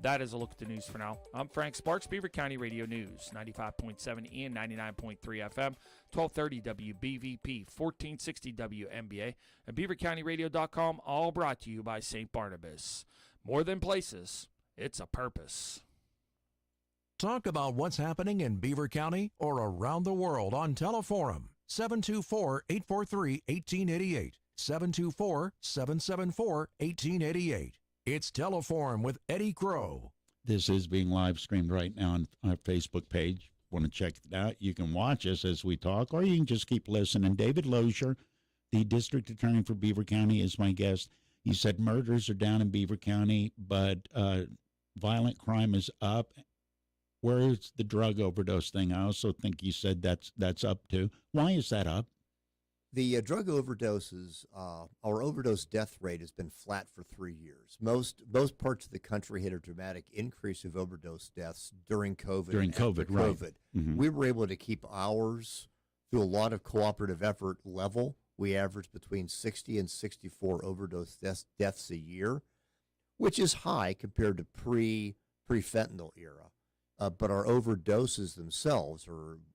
That is a look at the news for now. I'm Frank Sparks, Beaver County Radio News, 95.7 and 99.3 FM, 1230 WBVP, 1460 WMBA, and beavercountyradio.com, all brought to you by St. Barnabas. More than places, it's a purpose. Talk about what's happening in Beaver County or around the world on Teleforum, 724-843-1888, 724-774-1888. It's Teleforum with Eddie Crow. This is being live streamed right now on our Facebook page. Want to check it out? You can watch us as we talk, or you can just keep listening. David Lozier, the district attorney for Beaver County, is my guest. He said murders are down in Beaver County, but violent crime is up. Where is the drug overdose thing? I also think you said that's up too. Why is that up? The drug overdoses, our overdose death rate has been flat for 3 years. Most parts of the country had a dramatic increase of overdose deaths during COVID. During COVID, right. Mm-hmm. We were able to keep ours, through a lot of cooperative effort, level. We averaged between 60 and 64 overdose deaths a year. which is high compared to pre-fentanyl era. But our overdoses themselves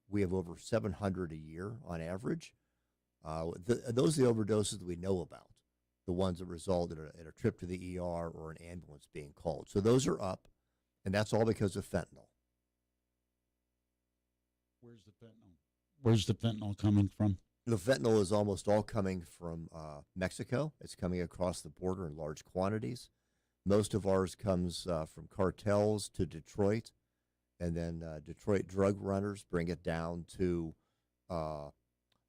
we have over 700 a year on average. Those are the overdoses that we know about, the ones that result in a trip to the ER or an ambulance being called. So those are up, and that's all because of fentanyl. Where's the fentanyl coming from? The fentanyl is almost all coming from Mexico. It's coming across the border in large quantities. Most of ours comes from cartels to Detroit, and then Detroit drug runners bring it down to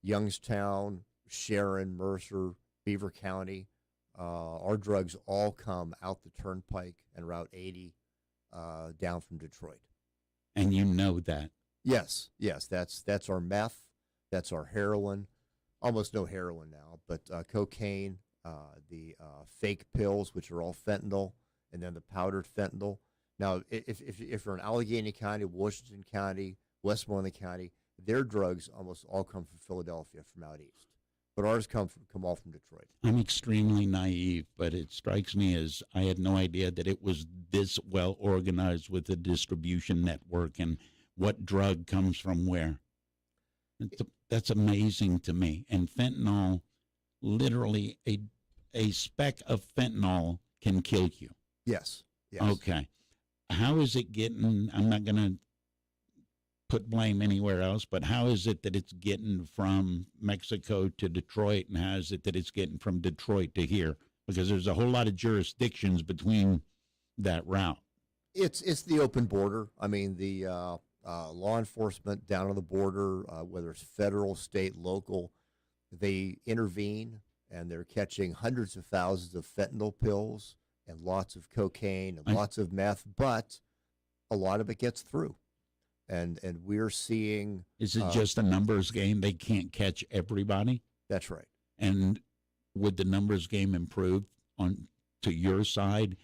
Youngstown, Sharon, Mercer, Beaver County. Our drugs all come out the turnpike and Route 80 down from Detroit. And you know that. Yes, that's our meth, that's our heroin. Almost no heroin now, but cocaine, the fake pills, which are all fentanyl, and then the powdered fentanyl. Now, if you're in Allegheny County, Washington County, Westmoreland County, their drugs almost all come from Philadelphia, from out east. But ours come all from Detroit. I'm extremely naive, but it strikes me as I had no idea that it was this well organized with a distribution network and what drug comes from where. That's amazing to me. And fentanyl, literally a speck of fentanyl can kill you. Yes. Okay. How is it getting, I'm not going to put blame anywhere else, but how is it that it's getting from Mexico to Detroit, and how is it that it's getting from Detroit to here? Because there's a whole lot of jurisdictions between that route. It's the open border. I mean, the law enforcement down on the border, whether it's federal, state, local, they intervene, and they're catching hundreds of thousands of fentanyl pills and lots of cocaine and lots of meth, but a lot of it gets through. And we're seeing... Is it just a numbers game? They can't catch everybody? That's right. And would the numbers game improve to your side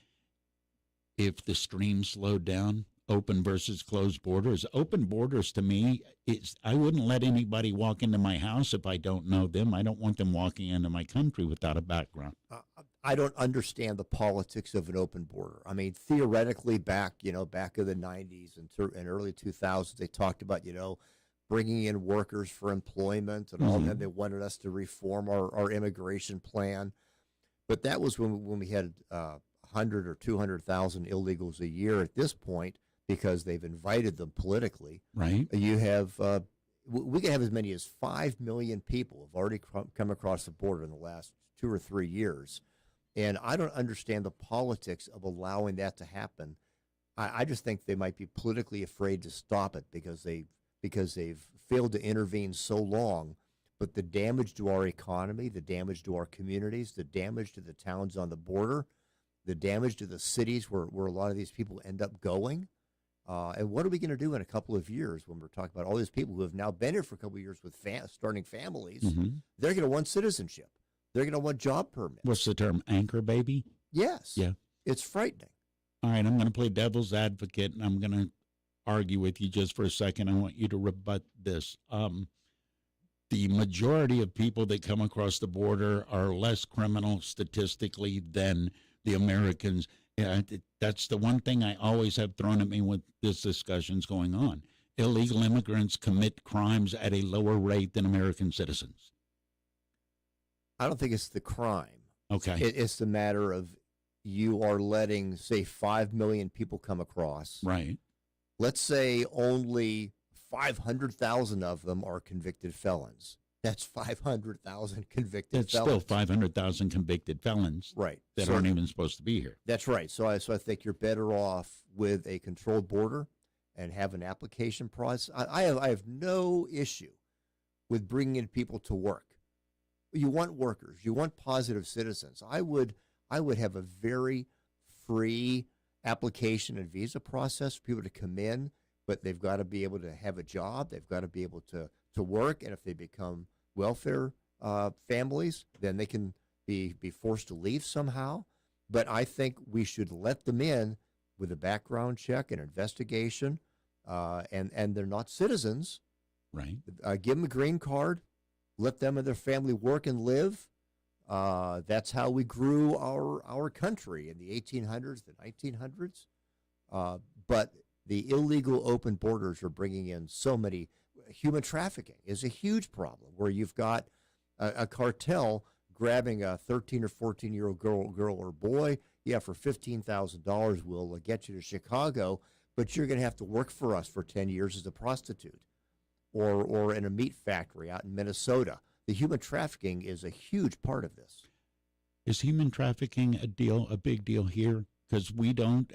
if the stream slowed down? Open versus closed borders. Open borders, to me, I wouldn't let anybody walk into my house if I don't know them. I don't want them walking into my country without a background. I don't understand the politics of an open border. I mean, theoretically, back in the 90s and early 2000s, they talked about, bringing in workers for employment and all that. They wanted us to reform our immigration plan. But that was when we had 100 or 200,000 illegals a year. At this point, because they've invited them politically, right? You have we can have as many as 5 million people have already come across the border in the last 2 or 3 years. And I don't understand the politics of allowing that to happen. I just think they might be politically afraid to stop it because they've failed to intervene so long. But the damage to our economy, the damage to our communities, the damage to the towns on the border, the damage to the cities where a lot of these people end up going. And what are we going to do in a couple of years when we're talking about all these people who have now been here for a couple of years with starting families? They're going to want citizenship. They're going to want job permits. What's the term? Anchor baby? Yes. Yeah. It's frightening. All right, I'm going to play devil's advocate, and I'm going to argue with you just for a second. I want you to rebut this. The majority of people that come across the border are less criminal statistically than the Americans. That's the one thing I always have thrown at me when this discussion's going on. Illegal immigrants commit crimes at a lower rate than American citizens. I don't think it's the crime. Okay. It's the matter of you are letting, say, 5 million people come across. Right. Let's say only 500,000 of them are convicted felons. That's 500,000 convicted felons. That's still 500,000 convicted felons. Right. That aren't even supposed to be here. That's right. So I think you're better off with a controlled border and have an application process. I have no issue with bringing in people to work. You want workers. You want positive citizens. I would have a very free application and visa process for people to come in, but they've got to be able to have a job. They've got to be able to work, and if they become welfare families, then they can be forced to leave somehow. But I think we should let them in with a background check and investigation, and they're not citizens. Right. Give them a green card. Let them and their family work and live. That's how we grew our country in the 1800s, the 1900s. But the illegal open borders are bringing in so many. Human trafficking is a huge problem where you've got a cartel grabbing a 13 or 14-year-old girl or boy. Yeah, for $15,000, we'll get you to Chicago, but you're going to have to work for us for 10 years as a prostitute or in a meat factory out in Minnesota. The human trafficking is a huge part of this. Is human trafficking a big deal here? Because we don't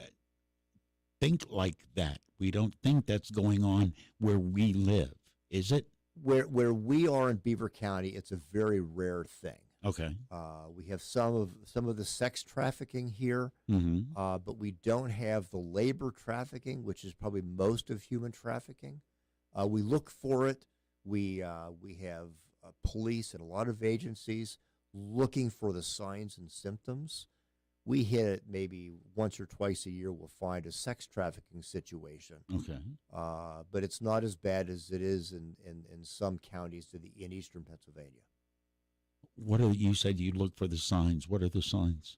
think like that. We don't think that's going on where we live. Is it? Where we are in Beaver County, it's a very rare thing. Okay. We have some of the sex trafficking here, but we don't have the labor trafficking, which is probably most of human trafficking. We look for it. We have police and a lot of agencies looking for the signs and symptoms. We hit it maybe once or twice a year. We'll find a sex trafficking situation. Okay. But it's not as bad as it is in some counties in eastern Pennsylvania. You said you look for the signs. What are the signs?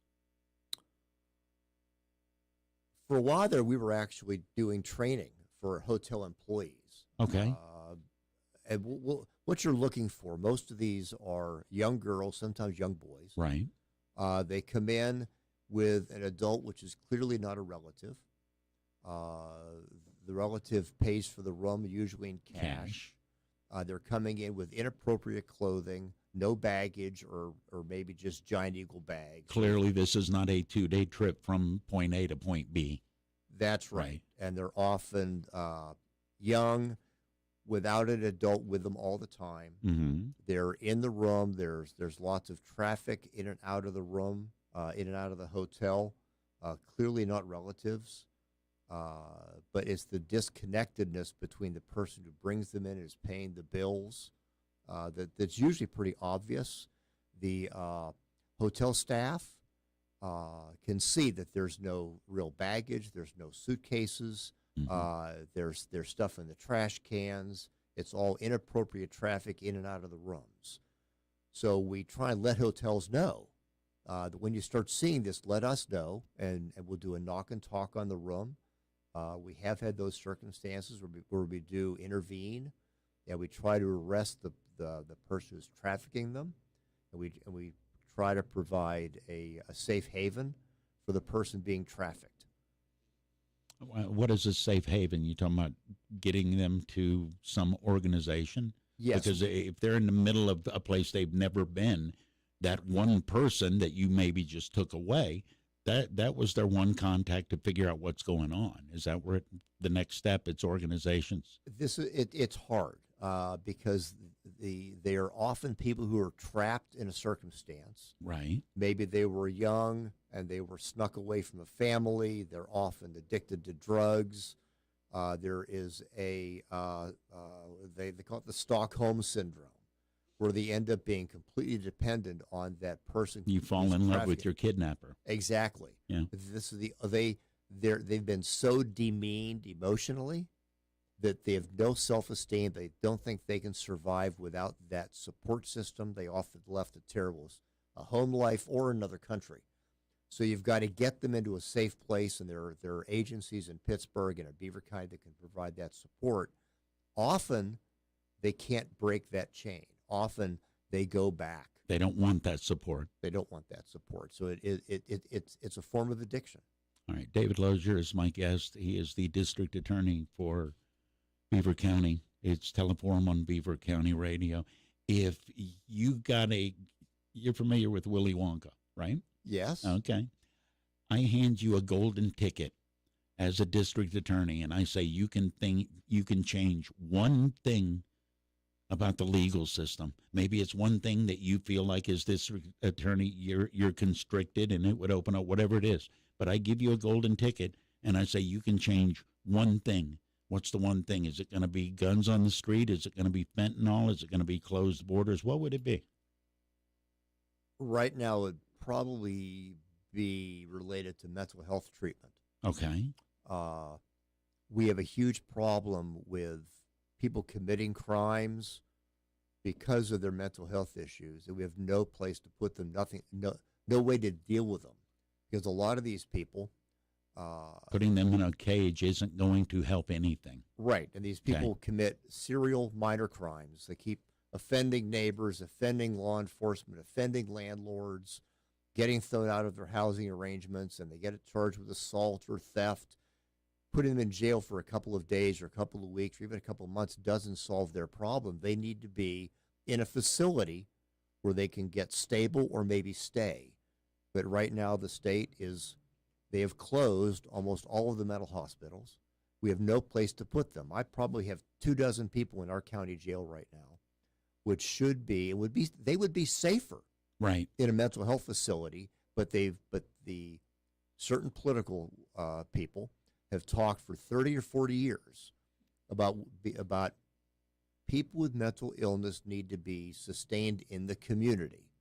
For a while there, we were actually doing training for hotel employees. Okay. And what you're looking for, most of these are young girls, sometimes young boys. Right. They come in with an adult, which is clearly not a relative. The relative pays for the room, usually in cash. They're coming in with inappropriate clothing, no baggage, or maybe just giant eagle bags. Clearly, this is not a 2-day trip from point A to point B. That's right. And they're often young, without an adult with them all the time. Mm-hmm. They're in the room. There's lots of traffic in and out of the room, in and out of the hotel. Clearly not relatives, but it's the disconnectedness between the person who brings them in and is paying the bills that's usually pretty obvious. The hotel staff can see that there's no real baggage, there's no suitcases. There's stuff in the trash cans. It's all inappropriate traffic in and out of the rooms. So we try and let hotels know that when you start seeing this, let us know, and we'll do a knock and talk on the room. We have had those circumstances where we do intervene, and we try to arrest the person who's trafficking them, and we try to provide a safe haven for the person being trafficked. What is a safe haven? You talking about getting them to some organization? Yes. Because if they're in the middle of a place they've never been, that one person that you maybe just took away, that was their one contact to figure out what's going on. Is that where the next step? It's organizations. It's hard because they are often people who are trapped in a circumstance. Right. Maybe they were young and they were snuck away from a family. They're often addicted to drugs. There is they call it the Stockholm Syndrome, where they end up being completely dependent on that person. You fall in love with your kidnapper. Exactly. Yeah. This is they've been so demeaned emotionally that they have no self-esteem. They don't think they can survive without that support system. They often left a home life or another country. So you've got to get them into a safe place, and there are agencies in Pittsburgh and in Beaver County that can provide that support. Often, they can't break that chain. Often, they go back. They don't want that support. They don't want that support. So it's a form of addiction. All right. David Lozier is my guest. He is the district attorney for Beaver County. It's Teleforum on Beaver County Radio. If you you're familiar with Willy Wonka, right? Yes. Okay. I hand you a golden ticket as a district attorney, and I say you can change one thing about the legal system. Maybe it's one thing that you feel like as district attorney you're constricted, and it would open up whatever it is. But I give you a golden ticket, and I say you can change one thing. What's the one thing? Is it going to be guns on the street? Is it going to be fentanyl? Is it going to be closed borders? What would it be? Right now, it would probably be related to mental health treatment. Okay. We have a huge problem with people committing crimes because of their mental health issues, and we have no place to put them, no way to deal with them, because a lot of these people, putting them in a cage isn't going to help anything. right, and these people commit serial minor crimes. They keep offending neighbors, offending law enforcement, offending landlords, getting thrown out of their housing arrangements, and they get charged with assault or theft. Putting them in jail for a couple of days or a couple of weeks or even a couple of months doesn't solve their problem. They need to be in a facility where they can get stable or maybe stay. But right now the state they have closed almost all of the mental hospitals. We have no place to put them. I probably have 24 people in our county jail right now, which they would be safer right in a mental health facility, but the certain political people have talked for 30 or 40 years about people with mental illness need to be sustained in the community.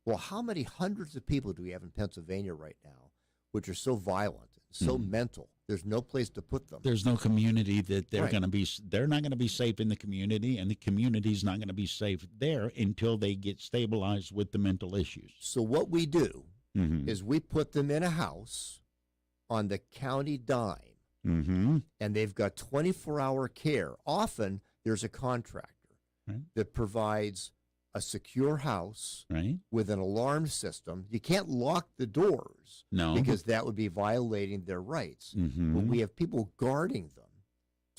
Well, how many hundreds of people do we have in Pennsylvania right now which are so violent, so mental? There's no place to put them. There's no community that they're Right. going to be. They're not going to be safe in the community, and the community's not going to be safe there until they get stabilized with the mental issues. So what we do is we put them in a house on the county dime, and they've got 24-hour care. Often there's a contractor that provides a secure house with an alarm system. You can't lock the doors because that would be violating their rights. But we have people guarding them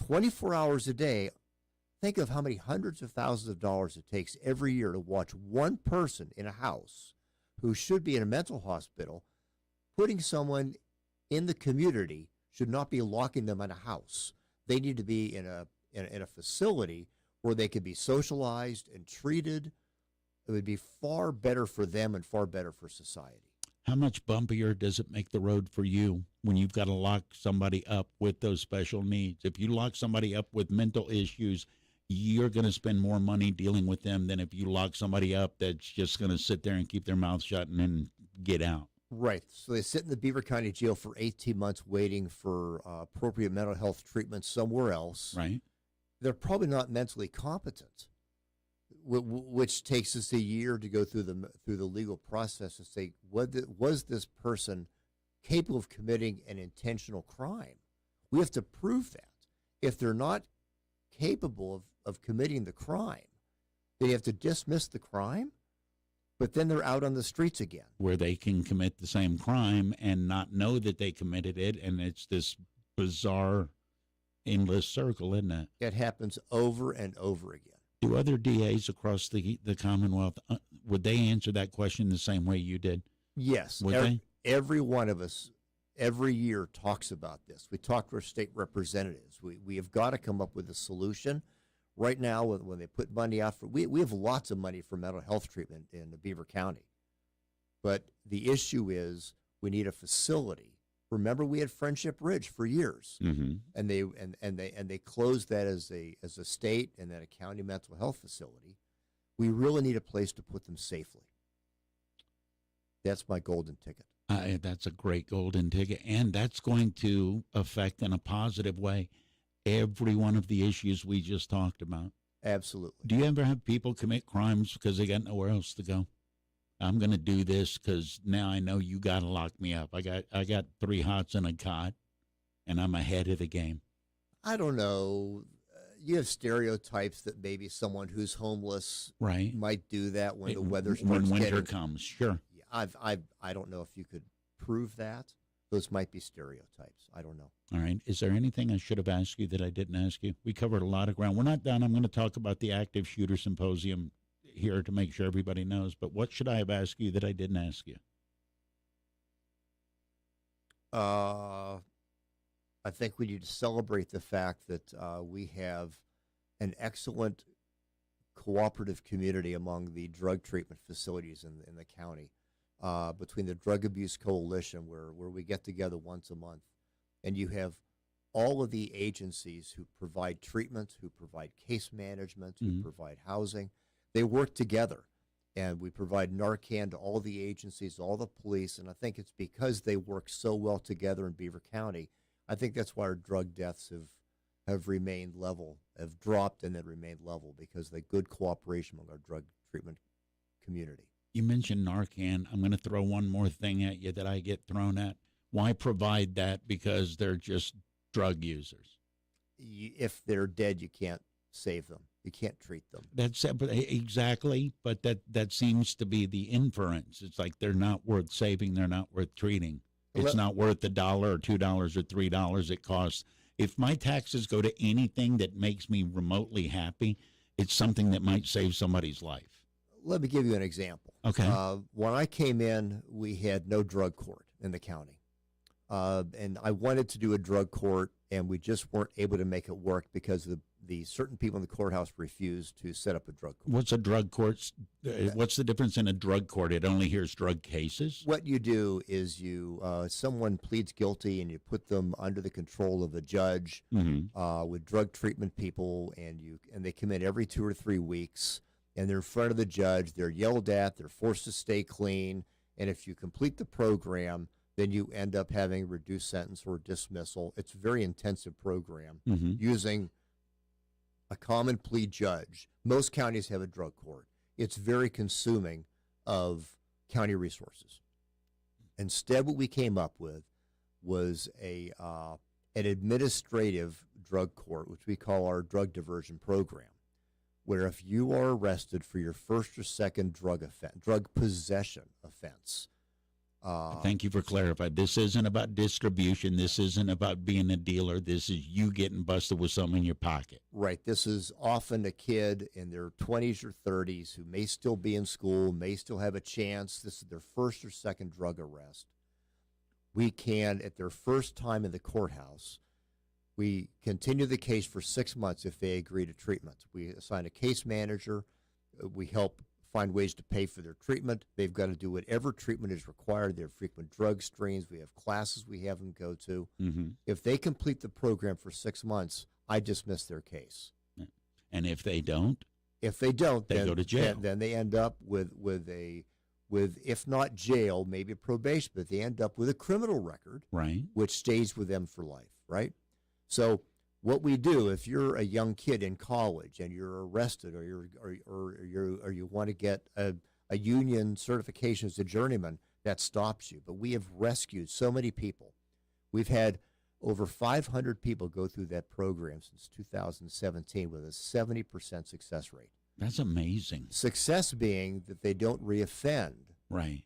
24 hours a day. Think of how many hundreds of thousands of dollars it takes every year to watch one person in a house who should be in a mental hospital. Putting someone in the community should not be locking them in a house. They need to be in a facility where they can be socialized and treated. It would be far better for them and far better for society. How much bumpier does it make the road for you when you've got to lock somebody up with those special needs? If you lock somebody up with mental issues, you're going to spend more money dealing with them than if you lock somebody up that's just going to sit there and keep their mouth shut and then get out. Right. So they sit in the Beaver County Jail for 18 months waiting for appropriate mental health treatment somewhere else. Right. They're probably not mentally competent, which takes us a year to go through the legal process to say, was this person capable of committing an intentional crime? We have to prove that. If they're not capable of committing the crime, they have to dismiss the crime, but then they're out on the streets again. Where they can commit the same crime and not know that they committed it, and it's this bizarre, endless circle, isn't it? It happens over and over again. Do other DAs across the Commonwealth, would they answer that question the same way you did? Yes. Would they? Every one of us every year talks about this. We talk to our state representatives. We have got to come up with a solution. Right now, when they put money out for, we have lots of money for mental health treatment in Beaver County. But the issue is we need a facility. Remember, we had Friendship Ridge for years, and they closed that as a state and then a county mental health facility. We really need a place to put them safely. That's my golden ticket. That's a great golden ticket, and that's going to affect in a positive way every one of the issues we just talked about. Absolutely. Do you ever have people commit crimes because they got nowhere else to go? I'm going to do this because now I know you got to lock me up. I got 3 hots and a cot, and I'm ahead of the game. I don't know. You have stereotypes that maybe someone who's homeless might do that when the weather starts when winter comes. Sure. I don't know if you could prove that. Those might be stereotypes. I don't know. All right. Is there anything I should have asked you that I didn't ask you? We covered a lot of ground. We're not done. I'm going to talk about the active shooter symposium here to make sure everybody knows. But what should I have asked you that I didn't ask you? I think we need to celebrate the fact that we have an excellent cooperative community among the drug treatment facilities in the county. Between the Drug Abuse Coalition, where we get together once a month, and you have all of the agencies who provide treatment, who provide case management, who provide housing. They work together, and we provide Narcan to all the agencies, all the police, and I think it's because they work so well together in Beaver County. I think that's why our drug deaths have remained level, have dropped and then remained level because of the good cooperation among our drug treatment community. You mentioned Narcan. I'm going to throw one more thing at you that I get thrown at. Why provide that? Because they're just drug users. If they're dead, you can't save them. You can't treat them. That's exactly, but that seems to be the inference. It's like they're not worth saving. They're not worth treating. It's not worth $1 or $2 or $3 it costs. If my taxes go to anything that makes me remotely happy, it's something that might save somebody's life. Let me give you an example. Okay. When I came in, we had no drug court in the county. And I wanted to do a drug court, and we just weren't able to make it work because the certain people in the courthouse refused to set up a drug court. What's a drug court? What's the difference in a drug court? It only hears drug cases? What you do is someone pleads guilty, and you put them under the control of a judge with drug treatment people, and they come in every 2 or 3 weeks, and they're in front of the judge. They're yelled at. They're forced to stay clean. And if you complete the program, then you end up having a reduced sentence or dismissal. It's a very intensive program using a common plea judge. Most counties have a drug court. It's very consuming of county resources. Instead, what we came up with was an administrative drug court, which we call our drug diversion program, where if you are arrested for your first or second drug possession offense. Thank you for clarifying. This isn't about distribution. This isn't about being a dealer. This is you getting busted with something in your pocket. Right. This is often a kid in their 20s or 30s who may still be in school, may still have a chance. This is their first or second drug arrest. We can, at their first time in the courthouse, we continue the case for 6 months if they agree to treatment. We assign a case manager. We help find ways to pay for their treatment. They've got to do whatever treatment is required. There are frequent drug screens. We have classes we have them go to. If they complete the program for 6 months, I dismiss their case. And if they don't? If they don't, they go to jail. Then they end up with if not jail, maybe probation, but they end up with a criminal record, right, which stays with them for life, right? So what we do, if you're a young kid in college and you're arrested, or you want to get a union certification as a journeyman, that stops you. But we have rescued so many people. We've had over 500 people go through that program since 2017 with a 70% success rate. That's amazing. Success being that they don't reoffend. Right.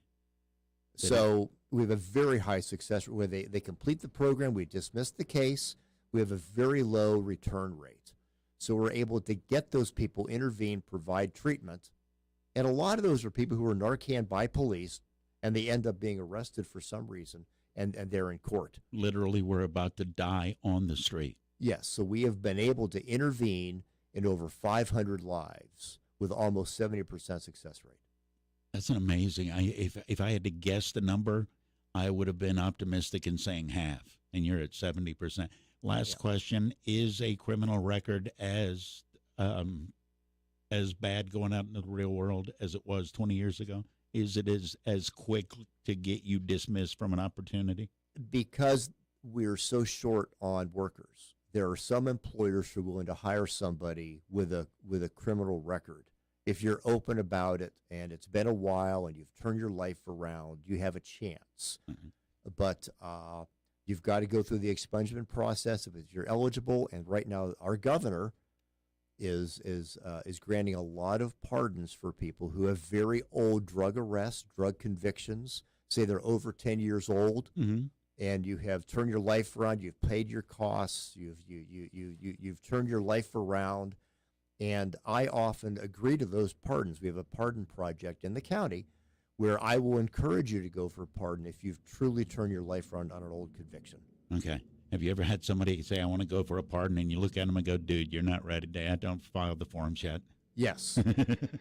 So we have a very high success rate where they complete the program, we dismiss the case. We have a very low return rate. So we're able to get those people, intervene, provide treatment. And a lot of those are people who are Narcan by police, and they end up being arrested for some reason, and they're in court. Literally, we're about to die on the street. Yes, so we have been able to intervene in over 500 lives with almost 70% success rate. That's an amazing. If I had to guess the number, I would have been optimistic in saying half, and you're at 70%. Last question, is a criminal record as bad going out into the real world as it was 20 years ago? Is it as quick to get you dismissed from an opportunity? Because we're so short on workers, there are some employers who are willing to hire somebody with a criminal record. If you're open about it and it's been a while and you've turned your life around, you have a chance. But you've got to go through the expungement process if you're eligible. And right now, our governor is granting a lot of pardons for people who have very old drug arrests, drug convictions. Say they're over 10 years old, and you have turned your life around. You've paid your costs. You've turned your life around. And I often agree to those pardons. We have a pardon project in the county where I will encourage you to go for a pardon if you've truly turned your life around on an old conviction. Okay. Have you ever had somebody say, I want to go for a pardon, and you look at them and go, dude, you're not ready, Dad. Don't file the forms yet. Yes.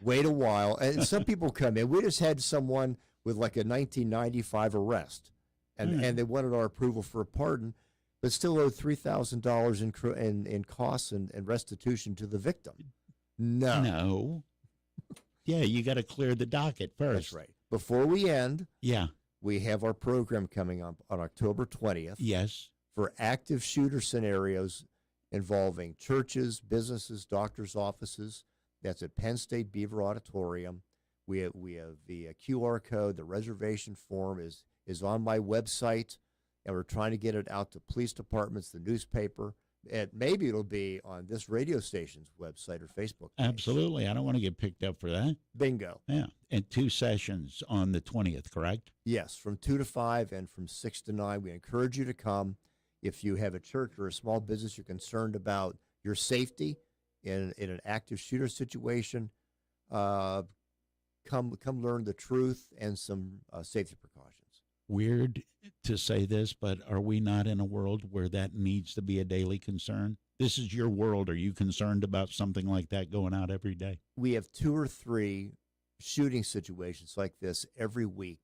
Wait a while. And some people come in. We just had someone with like a 1995 arrest, and they wanted our approval for a pardon, but still owed $3,000 in costs and restitution to the victim. No. Yeah, you got to clear the docket first. That's right. Before we end, yeah, we have our program coming up on October 20th. Yes. For active shooter scenarios involving churches, businesses, doctors' offices. That's at Penn State Beaver Auditorium. We have the QR code. The reservation form is on my website, and we're trying to get it out to police departments, the newspaper. And maybe it'll be on this radio station's website or Facebook page. Absolutely. I don't want to get picked up for that. Bingo. Yeah. And 2 sessions on the 20th, correct? Yes, from 2 to 5 and from 6 to 9. We encourage you to come. If you have a church or a small business, you're concerned about your safety in an active shooter situation, come learn the truth and some safety precautions. Weird to say this, but are we not in a world where that needs to be a daily concern? This is your world. Are you concerned about something like that going out every day? We have 2 or 3 shooting situations like this every week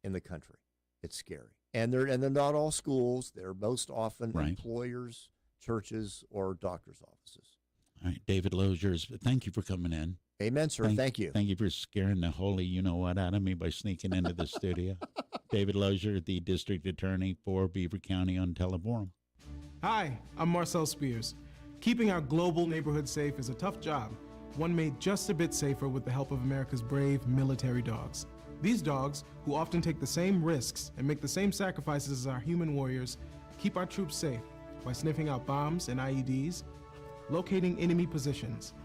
in the country. It's scary. And they're not all schools. They're most often employers, churches, or doctors' offices. All right, David Lozier, thank you for coming in. Amen, sir. Thank you. Thank you for scaring the holy you-know-what out of me by sneaking into the studio. David Lozier, the district attorney for Beaver County on Teleforum. Hi, I'm Marcel Spears. Keeping our global neighborhood safe is a tough job, one made just a bit safer with the help of America's brave military dogs. These dogs, who often take the same risks and make the same sacrifices as our human warriors, keep our troops safe by sniffing out bombs and IEDs, locating enemy positions,